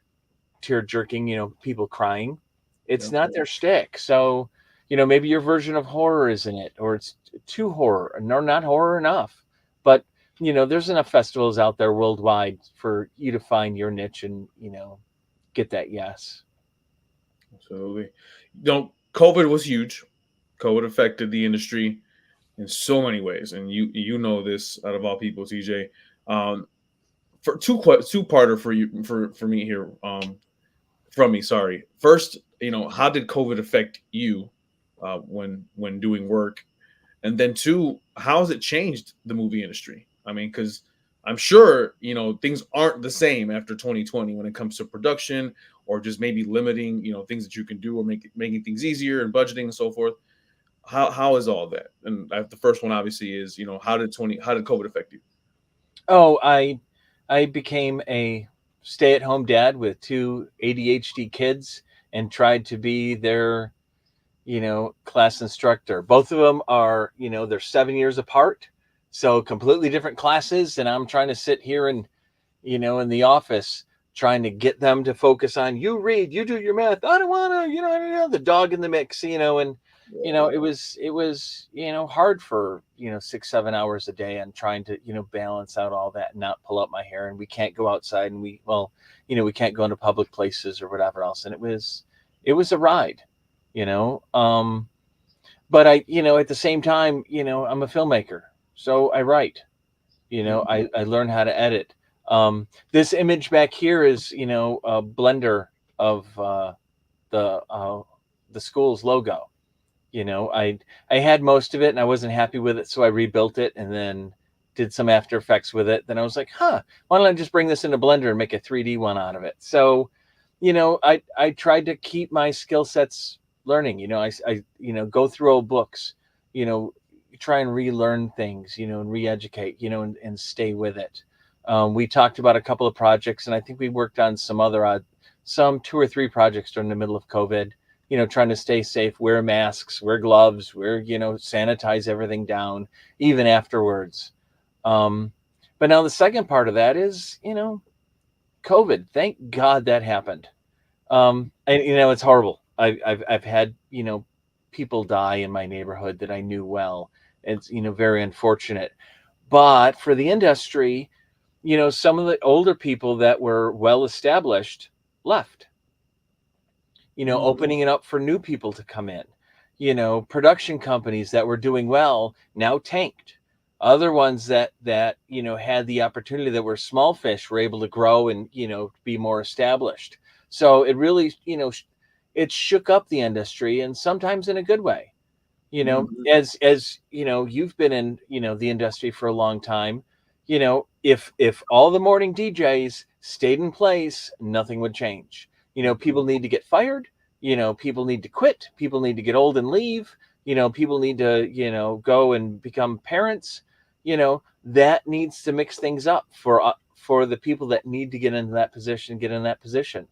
tear jerking. You know, people crying. It's Yeah. not their shtick. So, you know, maybe your version of horror isn't it, or it's too horror, or not horror enough. But you know, there's enough festivals out there worldwide for you to find your niche and, you know, get that yes. Absolutely. You know, COVID was huge. COVID affected the industry in so many ways, and you know this out of all people, TJ. For two parter for you for me here. From me, sorry. First, you know, how did COVID affect you when doing work, and then two, how has it changed the movie industry? I mean, because I'm sure you know things aren't the same after 2020 when it comes to production or just maybe limiting you know things that you can do or making things easier and budgeting and so forth. How is all that? And the first one obviously is you know how did COVID affect you? Oh, I became a stay-at-home dad with two ADHD kids and tried to be their, you know, class instructor. Both of them are, you know, they're 7 years apart, so completely different classes. And I'm trying to sit here and, you know, in the office trying to get them to focus on you read, you do your math. I don't want to, you know, I don't know, the dog in the mix, you know, and you know, it was, you know, hard for, you know, 6, 7 hours a day and trying to, you know, balance out all that and not pull up my hair. And we can't go outside and well, you know, we can't go into public places or whatever else. And it was a ride, you know. But I, you know, at the same time, you know, I'm a filmmaker, so I write. You know, I learn how to edit. This image back here is, you know, a blender of the uh, the school's logo. You know, I had most of it and I wasn't happy with it, so I rebuilt it and then did some After Effects with it. Then I was like, huh, why don't I just bring this into Blender and make a 3D one out of it? So, you know, I tried to keep my skill sets learning. You know, I you know, go through old books. You know, try and relearn things. You know, and re-educate. You know, and stay with it. We talked about a couple of projects, and I think we worked on some other some 2 or 3 projects during the middle of COVID. You know, trying to stay safe, wear masks, wear gloves, you know, sanitize everything down, even afterwards. Um, but now the second part of that is, you know, COVID. Thank God that happened. And you know, it's horrible. I've had, you know, people die in my neighborhood that I knew well. It's, you know, very unfortunate. But for the industry, you know, some of the older people that were well established left, you know, Mm, opening it up for new people to come in. You know, production companies that were doing well now tanked. Other ones that you know had the opportunity that were small fish were able to grow and, you know, be more established. So it really, you know, it shook up the industry, and sometimes in a good way. You know, mm, as you know, you've been in, you know, the industry for a long time. You know, if all the morning DJs stayed in place, nothing would change. You know, people need to get fired. You know, people need to quit. People need to get old and leave. You know, people need to, you know, go and become parents. You know, that needs to mix things up for the people that need to get into that position. Get in that position.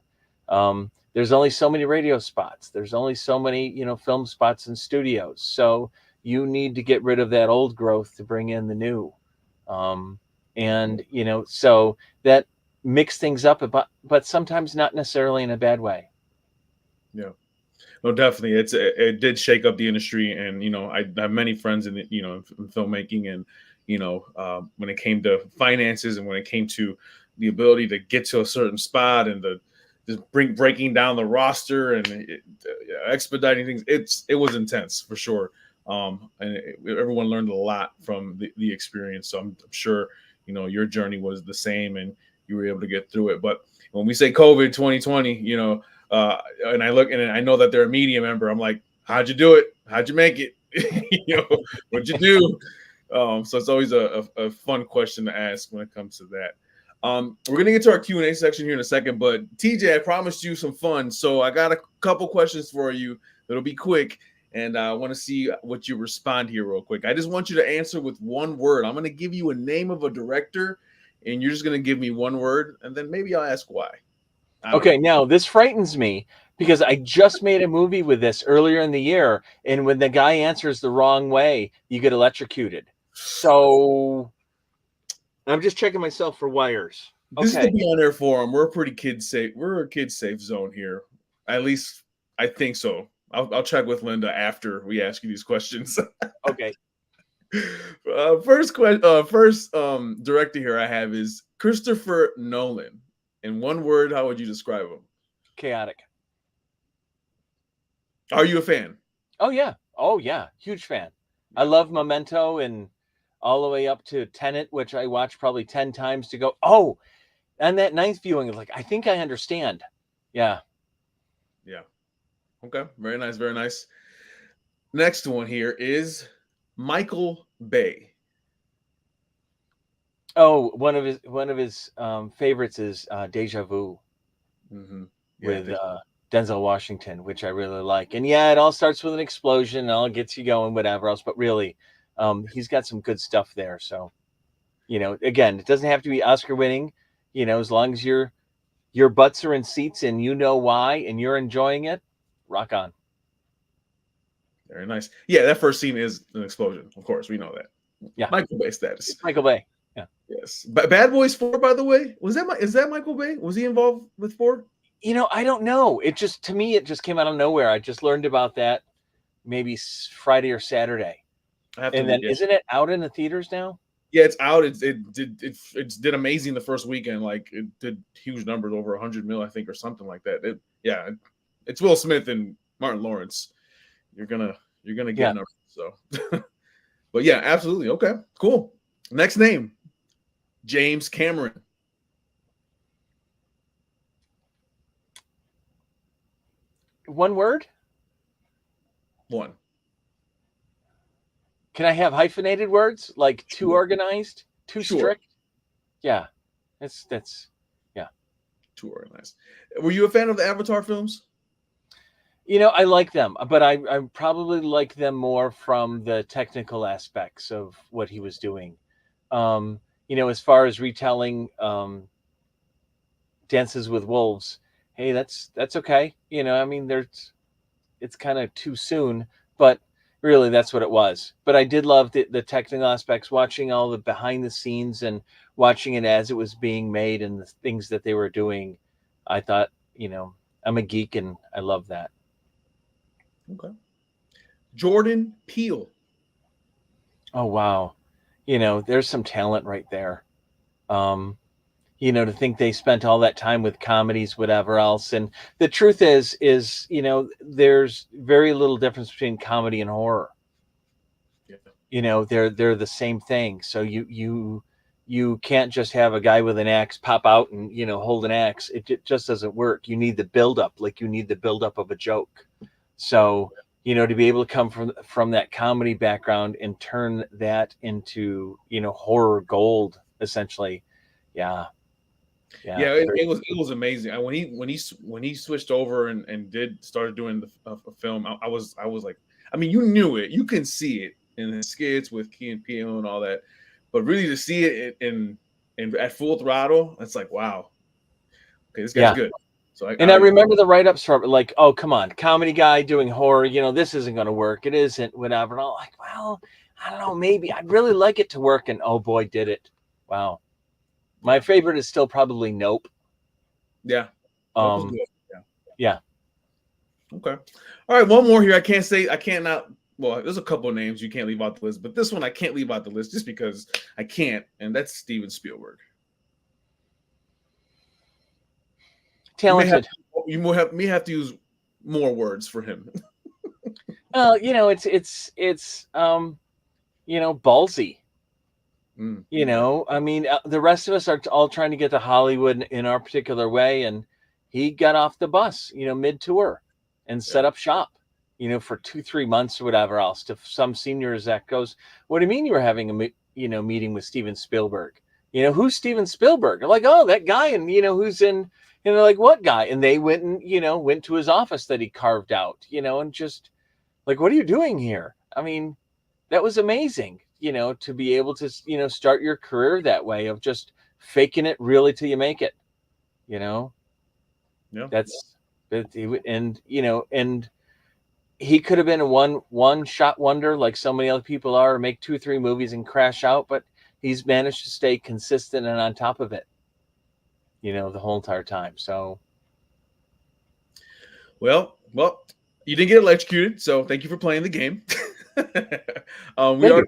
There's only so many radio spots. There's only so many, you know, film spots in studios. So you need to get rid of that old growth to bring in the new. Um, and, you know, so that mix things up, but sometimes not necessarily in a bad way. yeah. No, definitely. It did shake up the industry, and you know, I have many friends in the, you know in filmmaking, and you know, when it came to finances and when it came to the ability to get to a certain spot and the just breaking down the roster and expediting things, it was intense for sure. And everyone learned a lot from the experience. So I'm sure you know your journey was the same, and you were able to get through it. But when we say COVID 2020, you know. And I look and I know that they're a media member. I'm like, how'd you do it? How'd you make it? You know, what'd you do? So it's always a fun question to ask when it comes to that. We're gonna get to our Q&A section here in a second, but TJ, I promised you some fun, so I got a couple questions for you that'll be quick, and I want to see what you respond here real quick. I just want you to answer with one word. I'm gonna give you a name of a director, and you're just gonna give me one word, and then maybe I'll ask why. Okay, now this frightens me because I just made a movie with this earlier in the year, and when the guy answers the wrong way, you get electrocuted. So I'm just checking myself for wires. This is the Okay. Beyond Air Forum. We're a pretty kid safe. We're a kid safe zone here. At least I think so. I'll check with Linda after we ask you these questions. Okay. First director here I have is Christopher Nolan. In one word, how would you describe him? Chaotic. Are you a fan? Oh yeah. Huge fan. I love Memento and all the way up to Tenet, which I watched probably 10 times to go, oh, and that ninth viewing is like, I think I understand. Yeah. Okay. Very nice. Very nice. Next one here is Michael Bay. Oh, one of his favorites is Deja Vu with Denzel Washington, which I really like. And yeah, it all starts with an explosion and all gets you going, whatever else. But really, he's got some good stuff there. So, again, it doesn't have to be Oscar winning, as long as your butts are in seats and you know why and you're enjoying it, rock on. Very nice. Yeah, that first scene is an explosion. Of course, we know that. Yeah. Michael Bay status. It's Michael Bay. Yeah. Yes. But Bad Boys 4, by the way, is that Michael Bay? Was he involved with 4? I don't know. To me, it just came out of nowhere. I just learned about that maybe Friday or Saturday. And then isn't it out in the theaters now? Yeah, it's out. It did amazing the first weekend. Like it did huge numbers, over 100 mil, I think, or something like that. It's Will Smith and Martin Lawrence. You're gonna get numbers. So, but yeah, absolutely. Okay, cool. Next name, James Cameron. One word? One. Can I have hyphenated words like too organized, too strict? Yeah, that's too organized. Were you a fan of the Avatar films? I like them, but I probably like them more from the technical aspects of what he was doing. As far as retelling Dances with Wolves, hey, that's okay. It's kind of too soon, but really that's what it was. But I did love the technical aspects, watching all the behind the scenes and watching it as it was being made and the things that they were doing. I thought, I'm a geek and I love that. Okay. Jordan Peele. Oh, wow. There's some talent right there. To think they spent all that time with comedies, whatever else. And the truth is, there's very little difference between comedy and horror. Yeah. They're the same thing. So you can't just have a guy with an axe pop out and, hold an axe. It just doesn't work. You need the buildup, like you need the buildup of a joke. So, to be able to come from that comedy background and turn that into, horror gold, essentially. Yeah. It was amazing. When he switched over and started doing a film, I was like, I mean, you knew it, you can see it in the skits with Key and Peele and all that, but really to see it in at full throttle, it's like, wow, okay, this guy's good. So I remember the write-ups from like, oh, come on, comedy guy doing horror, this isn't going to work. It isn't, whatever. And I'm like, well, I don't know, maybe I'd really like it to work. And oh boy, did it. Wow. My favorite is still probably Nope. Yeah. Yeah. Okay. All right. One more here. Well, there's a couple of names you can't leave out the list, but this one I can't leave out the list just because I can't. And that's Steven Spielberg. You may have to use more words for him. Well, it's ballsy. I mean, the rest of us are all trying to get to Hollywood in our particular way, and he got off the bus, mid-tour and set up shop, for 2-3 months or whatever else. To some senior exec goes, "What do you mean you were having a meeting with Steven Spielberg? Who's Steven Spielberg?" I'm like, "Oh, that guy," and who's in. And they're like, "What guy?" And they went and went to his office that he carved out, and just like, "What are you doing here?" I mean, that was amazing. To be able to, start your career that way of just faking it really till you make it, Yeah. and he could have been a one shot wonder like so many other people are, make 2-3 movies and crash out, but he's managed to stay consistent and on top of it, the whole entire time. So, Well, you didn't get electrocuted, so thank you for playing the game. We thank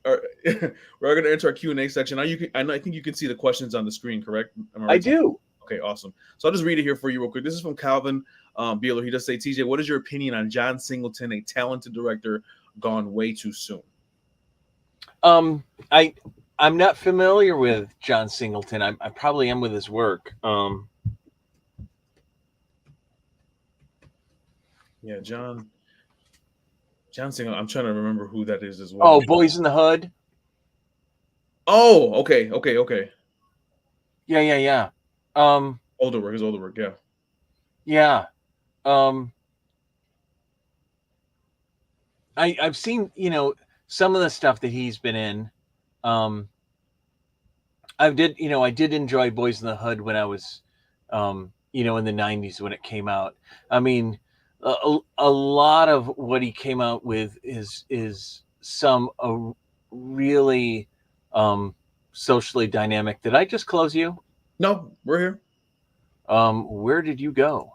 are, you. we're going to enter our Q&A section. Now I think you can see the questions on the screen, correct? Am I right? do. Okay, awesome. So I'll just read it here for you real quick. This is from Calvin Beeler. He does say, TJ, what is your opinion on John Singleton, a talented director gone way too soon? I'm not familiar with John Singleton. I probably am with his work. Yeah, John Singleton. I'm trying to remember who that is as well. Oh, Boys in the Hood. Oh, okay. Yeah. Older work. Yeah. Yeah. I've seen, some of the stuff that he's been in. I did enjoy Boys in the Hood when I was, in the 90s when it came out. I mean, a lot of what he came out with is some really socially dynamic. Did I just close you? No, we're here. Where did you go?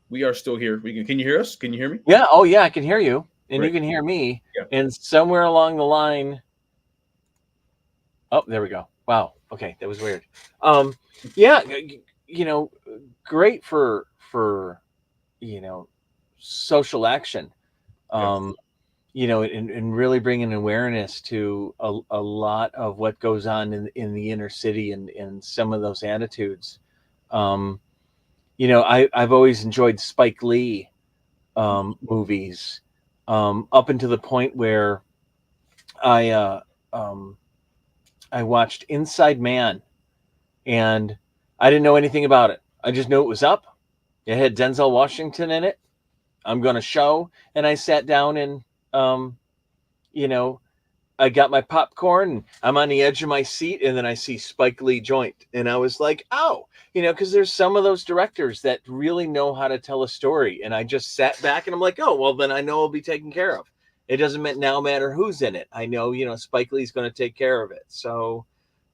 We are still here. Can you hear us? Can you hear me? Yeah. Oh, yeah. I can hear you, and Great. you can hear me. Yeah. And somewhere along the line. Oh, there we go. Wow. Okay, that was weird. Yeah. Great for social action. And really bringing awareness to a lot of what goes on in the inner city and some of those attitudes. I've always enjoyed Spike Lee movies up until the point where I watched Inside Man, and I didn't know anything about it. I just knew it was up. It had Denzel Washington in it. I'm going to show, and I sat down and I got my popcorn and I'm on the edge of my seat, and then I see Spike Lee joint, and I was like, oh, because there's some of those directors that really know how to tell a story, and I just sat back and I'm like, oh, well, then I know I'll be taken care of. It doesn't matter who's in it. I know, Spike Lee's going to take care of it. So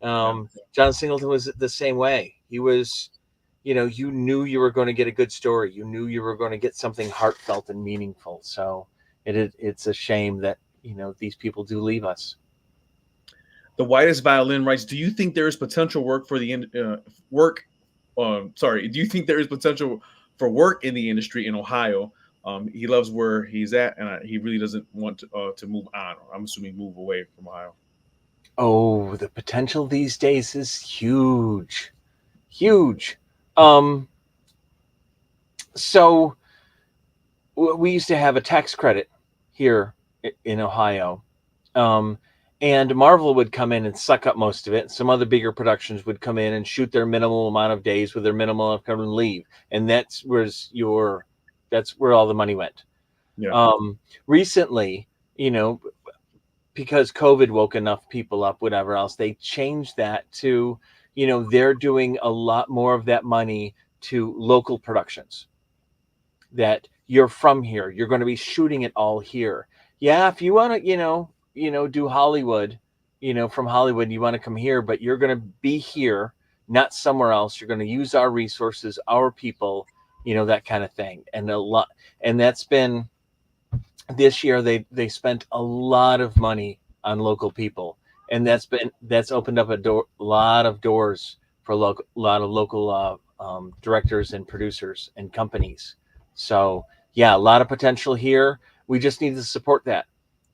John Singleton was the same way. He was, you knew you were going to get a good story. You knew you were going to get something heartfelt and meaningful. So it's a shame that, these people do leave us. The Whitest Violin writes, do you think there is potential work for the work? Do you think there is potential for work in the industry in Ohio? He loves where he's at, and he really doesn't want to move on. Or I'm assuming move away from Ohio. Oh, the potential these days is huge. So we used to have a tax credit here in Ohio. And Marvel would come in and suck up most of it. Some other bigger productions would come in and shoot their minimal amount of days with their minimal income and leave. And that's where all the money went. Yeah. Recently, because COVID woke enough people up, whatever else, they changed that to, they're doing a lot more of that money to local productions. That you're from here, you're going to be shooting it all here. Yeah, if you want to, do Hollywood, from Hollywood, you want to come here, but you're going to be here, not somewhere else. You're going to use our resources, our people, that kind of thing. And that's been this year. They spent a lot of money on local people, and that's opened up a lot of doors for a lot of local directors and producers and companies. So yeah, a lot of potential here. We just need to support that.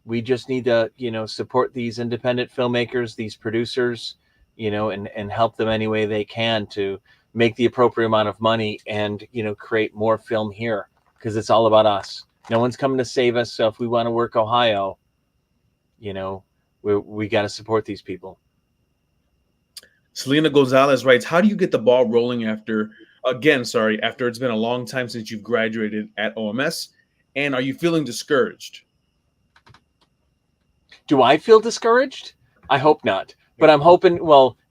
We just need to, support these independent filmmakers, these producers, and help them any way they can to make the appropriate amount of money and, create more film here, because it's all about us. No one's coming to save us. So if we want to work Ohio, we got to support these people. Selena Gonzalez writes, how do you get the ball rolling after it's been a long time since you've graduated at OMS? And are you feeling discouraged? Do I feel discouraged? I hope not. But I'm hoping,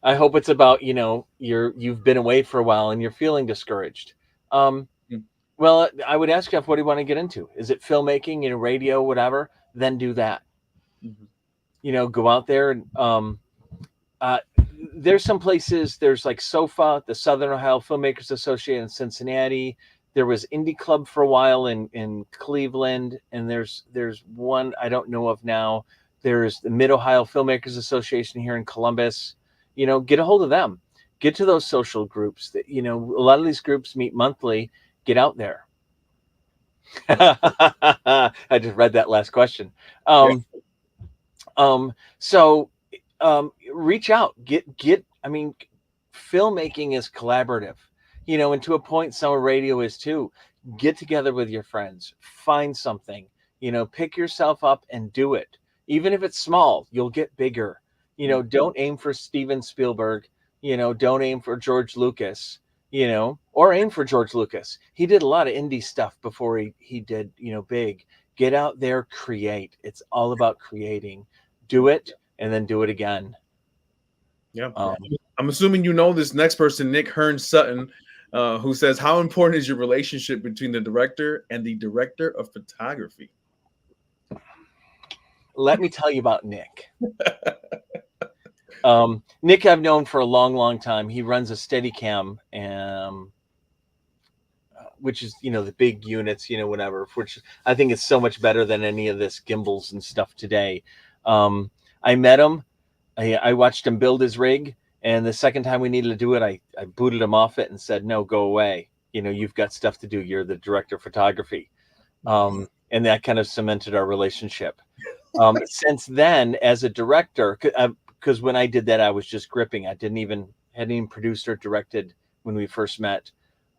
I hope it's about, you've been away for a while and you're feeling discouraged. Well, I would ask Jeff, what do you want to get into? Is it filmmaking, radio, whatever? Then do that. Mm-hmm. Go out there and uh, there's some places. There's like SOFA, the Southern Ohio Filmmakers Association in Cincinnati. There was Indie Club for a while in Cleveland, and there's one I don't know of now. There's the Mid Ohio Filmmakers Association here in Columbus. Get a hold of them. Get to those social groups. That a lot of these groups meet monthly. Get out there. I just read that last question. So reach out. Get. I mean, filmmaking is collaborative. And to a point, summer radio is too. Get together with your friends. Find something. Pick yourself up and do it. Even if it's small, you'll get bigger. Don't aim for Steven Spielberg. Don't aim for George Lucas. Or aim for George Lucas. He did a lot of indie stuff before he did, big. Get out there, create. It's all about creating. Do it and then do it again. Yeah. I'm assuming this next person, Nick Hearn Sutton, who says, how important is your relationship between the director and the director of photography? Let me tell you about Nick. Nick I've known for a long, long time. He runs a Steadicam, which is, the big units, whatever, which I think is so much better than any of this gimbals and stuff today. I met him. I watched him build his rig. And the second time we needed to do it, I booted him off it and said, no, go away. You've got stuff to do. You're the director of photography. And that kind of cemented our relationship. Since then, as a director, because when I did that, I was just gripping. I hadn't even produced or directed when we first met.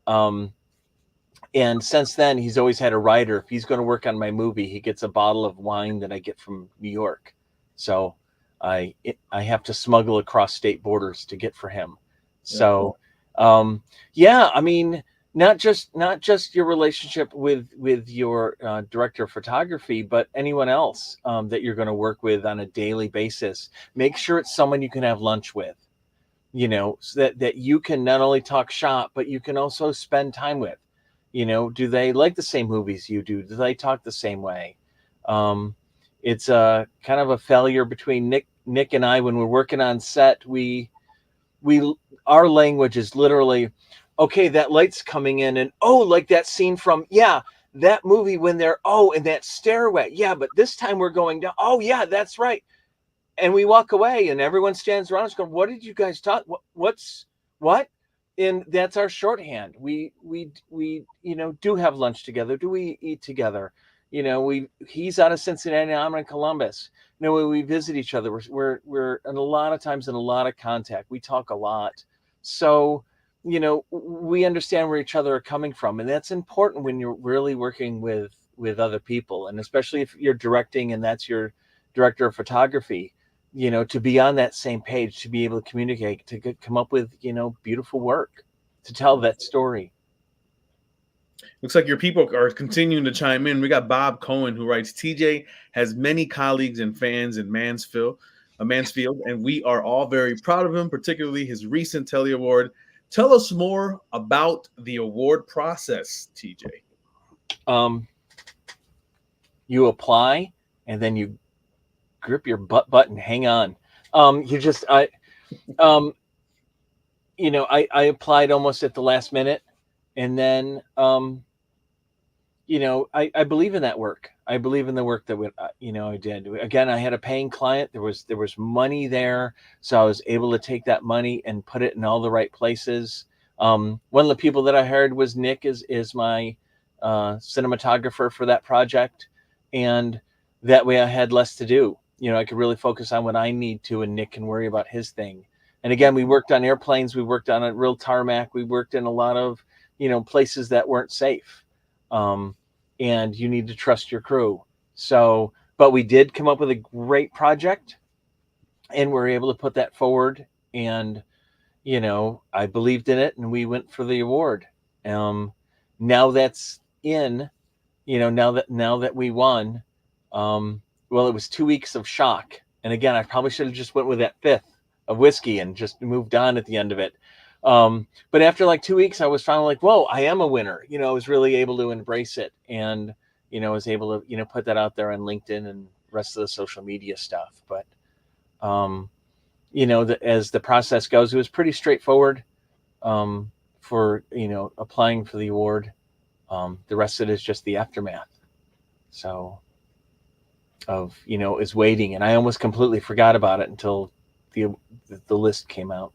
And since then, he's always had a writer. If he's going to work on my movie, he gets a bottle of wine that I get from New York. So I have to smuggle across state borders to get for him. So, I mean, not just your relationship with your director of photography, but anyone else that you're going to work with on a daily basis. Make sure it's someone you can have lunch with, so that you can not only talk shop, but you can also spend time with. Do they like the same movies you do? Do they talk the same way? It's a kind of a failure between Nick and I when we're working on set. Our language is literally, okay, that light's coming in, and like that scene from that movie when they're in that stairway. Yeah, but this time we're going down. Oh yeah, that's right. And we walk away, and everyone stands around us going, "What did you guys talk? What?" And that's our shorthand. We do have lunch together. Do we eat together? He's out of Cincinnati, I'm in Columbus. We visit each other. We're a lot of times in a lot of contact. We talk a lot. So, we understand where each other are coming from. And that's important when you're really working with other people. And especially if you're directing and that's your director of photography, to be on that same page, to be able to communicate, to come up with, beautiful work, to tell that story. Looks like your people are continuing to chime in. We got Bob Cohen, who writes, TJ has many colleagues and fans in Mansfield, and we are all very proud of him, particularly his recent Telly Award. Tell us more about the award process, TJ. You apply, and then you grip your butt and hang on. I applied almost at the last minute. And then, I believe in that work. I believe in the work that I did. Again, I had a paying client. There was money there, so I was able to take that money and put it in all the right places. One of the people that I hired was Nick, is my cinematographer for that project, and that way I had less to do. I could really focus on what I need to, and Nick can worry about his thing. And again, we worked on airplanes. We worked on a real tarmac. We worked in a lot of places that weren't safe. And you need to trust your crew. So, but we did come up with a great project, and we're able to put that forward. And, I believed in it, and we went for the award. Now that's in, now that we won, well, it was 2 weeks of shock. And again, I probably should have just went with that fifth of whiskey and just moved on at the end of it. But after like 2 weeks, I was finally like, whoa, I am a winner. I was really able to embrace it, and was able to put that out there on LinkedIn and rest of the social media stuff. But as the process goes, it was pretty straightforward for applying for the award. The rest of it is just the aftermath. So of is waiting, and I almost completely forgot about it until the list came out.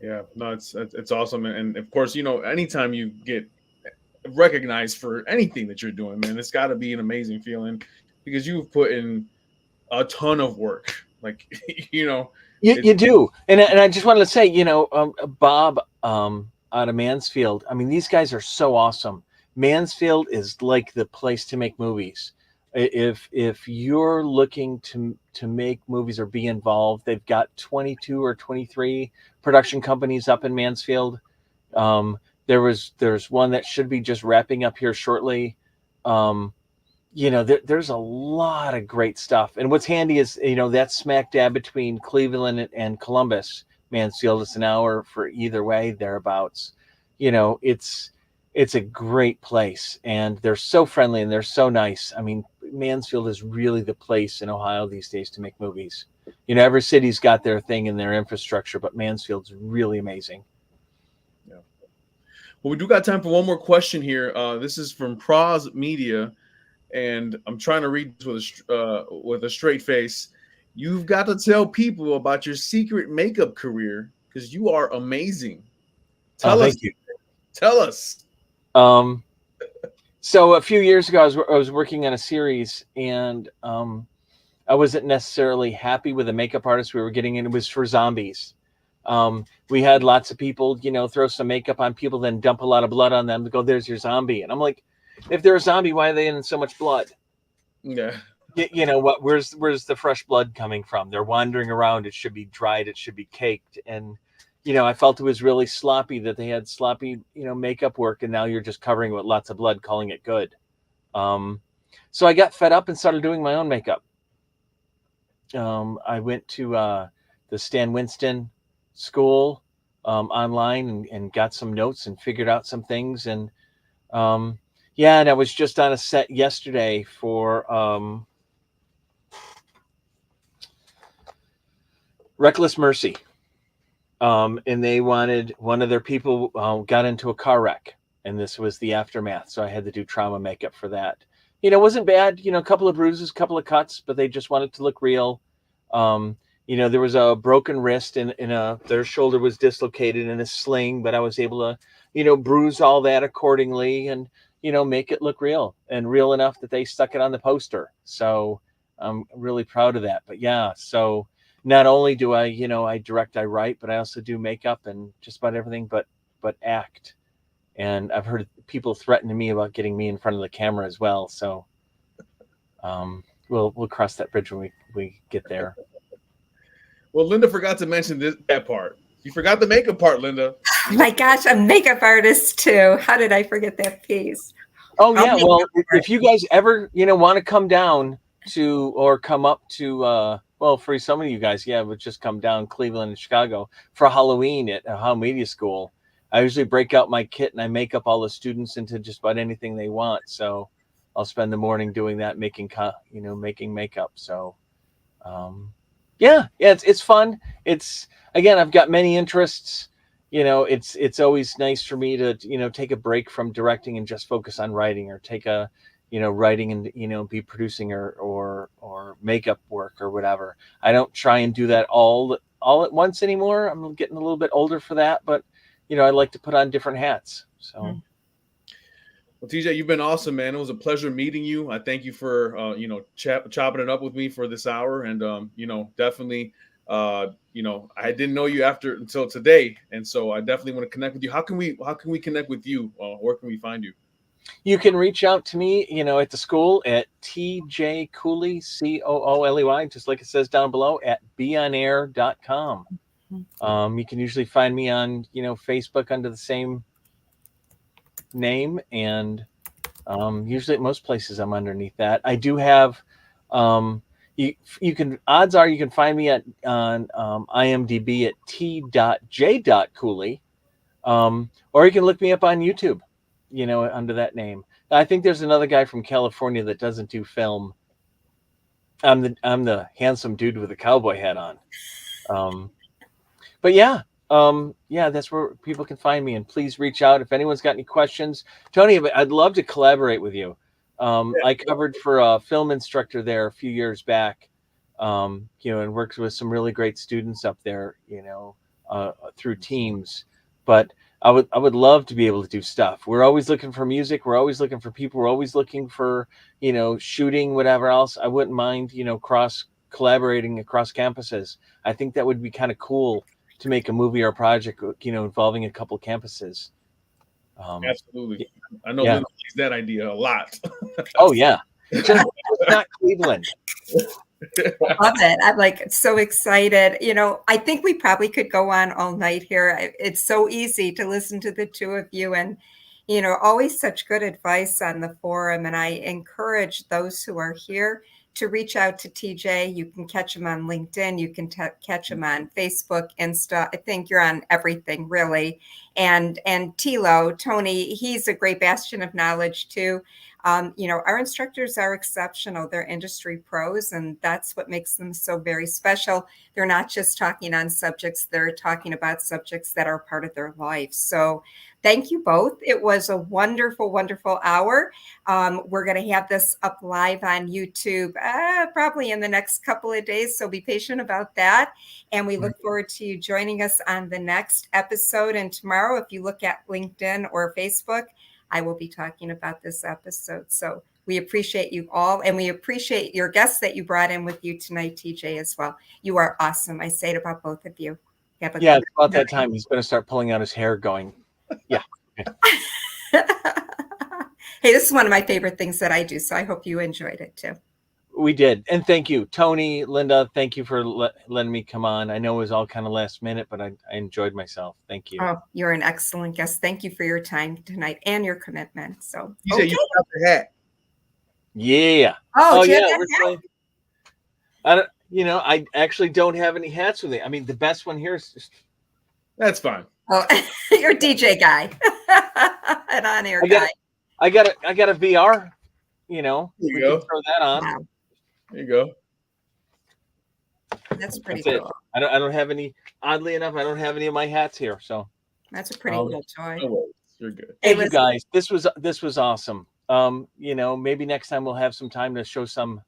Yeah, no, it's awesome, and of course, anytime you get recognized for anything that you're doing, man, it's got to be an amazing feeling because you've put in a ton of work. Like, you do, and I just wanted to say, Bob out of Mansfield. I mean, these guys are so awesome. Mansfield is like the place to make movies. If you're looking to make movies or be involved, they've got 22 or 23 production companies up in Mansfield. There's one that should be just wrapping up here shortly. There's a lot of great stuff. And what's handy is, that's smack dab between Cleveland and Columbus. Mansfield is an hour for either way, thereabouts. It's a great place, and they're so friendly and they're so nice. I mean, Mansfield is really the place in Ohio these days to make movies. Every city's got their thing in their infrastructure, but Mansfield's really amazing. Yeah. Well, we do got time for one more question here. This is from Pros Media, and I'm trying to read this with a straight face. You've got to tell people about your secret makeup career because you are amazing. Tell us. Thank you. Tell us. So a few years ago, I was working on a series, and I wasn't necessarily happy with the makeup artist we were getting in. It was for zombies. We had lots of people, throw some makeup on people, then dump a lot of blood on them to go, there's your zombie. And I'm like, if they're a zombie, why are they in so much blood? Yeah. What? Where's the fresh blood coming from? They're wandering around. It should be dried. It should be caked. And I felt it was really sloppy that they had sloppy, makeup work, and now you're just covering it with lots of blood, calling it good. So I got fed up and started doing my own makeup. I went to the Stan Winston school online and got some notes and figured out some things. And and I was just on a set yesterday for Reckless Mercy. And they wanted, one of their people got into a car wreck, and this was the aftermath. So I had to do trauma makeup for that. It wasn't bad, a couple of bruises, a couple of cuts, but they just wanted to look real. There was a broken wrist and their shoulder was dislocated in a sling, but I was able to, bruise all that accordingly and, make it look real and real enough that they stuck it on the poster. So I'm really proud of that. But yeah, so not only do I, I direct, I write, but I also do makeup and just about everything, but act. And I've heard people threatening me about getting me in front of the camera as well. So we'll cross that bridge when we get there. Well, Linda forgot to mention that part. You forgot the makeup part, Linda. Oh my gosh, a makeup artist too. How did I forget that piece? Oh yeah, well, if you guys ever want to come down to or come up to for some of you guys, would just come down Cleveland and Chicago for Halloween at Ohio Media School. I usually break out my kit and I make up all the students into just about anything they want. So I'll spend the morning doing that, making makeup. So it's fun. It's, again, I've got many interests. It's always nice for me to take a break from directing and just focus on writing, or take a writing and be producing or makeup work or whatever. I don't try and do that all at once anymore. I'm getting a little bit older for that, but I like to put on different hats. So well, TJ, you've been awesome, man. It was a pleasure meeting you. I thank you for chopping it up with me for this hour, and definitely I didn't know you until today, and so I definitely want to connect with you. How can we connect with you? Where can we find you? You can reach out to me, at the school at TJ Cooley, Cooley, just like it says down below, at beonair.com. You can usually find me on, Facebook under the same name, and usually at most places I'm underneath that. I do have, you can, odds are you can find me on IMDb at t.j.cooley, or you can look me up on YouTube, under that name. I think there's another guy from California that doesn't do film. I'm the handsome dude with a cowboy hat on. But yeah, that's where people can find me. And please reach out if anyone's got any questions. Tony, I'd love to collaborate with you. I covered for a film instructor there a few years back, and worked with some really great students up there, through teams. But I would love to be able to do stuff. We're always looking for music. We're always looking for people. We're always looking for, shooting, whatever else. I wouldn't mind, collaborating across campuses. I think that would be kind of cool to make a movie or a project, involving a couple campuses. Absolutely. I know Yeah. Linda likes that idea a lot. Oh yeah. Just not Cleveland. Love it. I'm like so excited. I think we probably could go on all night here. It's so easy to listen to the two of you, and always such good advice on the forum. And I encourage those who are here to reach out to TJ. You can catch him on LinkedIn. You can catch him on Facebook, Insta. I think you're on everything, really. And Tilo, Tony, he's a great bastion of knowledge too. Our instructors are exceptional. They're industry pros, and that's what makes them so very special. They're not just talking on subjects, they're talking about subjects that are part of their life. So thank you both. It was a wonderful, wonderful hour. We're going to have this up live on YouTube probably in the next couple of days, so be patient about that. And we look forward to you joining us on the next episode. And tomorrow, if you look at LinkedIn or Facebook, I will be talking about this episode. So we appreciate you all, and we appreciate your guests that you brought in with you tonight, TJ, as well. You are awesome. I say it about both of you. It's about that time. He's going to start pulling out his hair going, yeah. Hey, this is one of my favorite things that I do, so I hope you enjoyed it too. We did. And thank you, Tony, Linda. Thank you for letting me come on. I know it was all kind of last minute, but I enjoyed myself. Thank you. Oh, you're an excellent guest. Thank you for your time tonight and your commitment. So You said you got the hat. Yeah. Oh yeah. I actually don't have any hats with it. I mean, the best one here is just... That's fine. Oh, you're a DJ guy. An on-air guy. I got a VR, we go. can throw that on. Wow. There you go. That's pretty cool. I don't have any, oddly enough, I don't have any of my hats here. So that's a pretty cool toy. You're good. Hey, you guys, this was awesome. Maybe next time we'll have some time to show some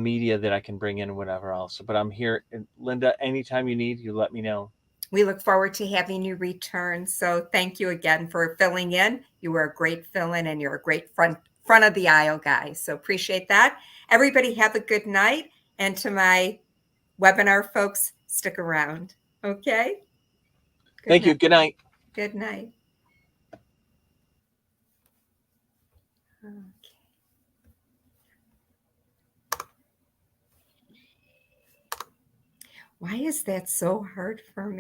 media that I can bring in and whatever else. But I'm here. Linda, anytime you need, you let me know. We look forward to having you return. So thank you again for filling in. You were a great fill-in, and you're a great front of the aisle guy. So appreciate that. Everybody have a good night. And to my webinar folks, stick around. Okay? Thank you. Good night. Good night. Okay. Why is that so hard for me?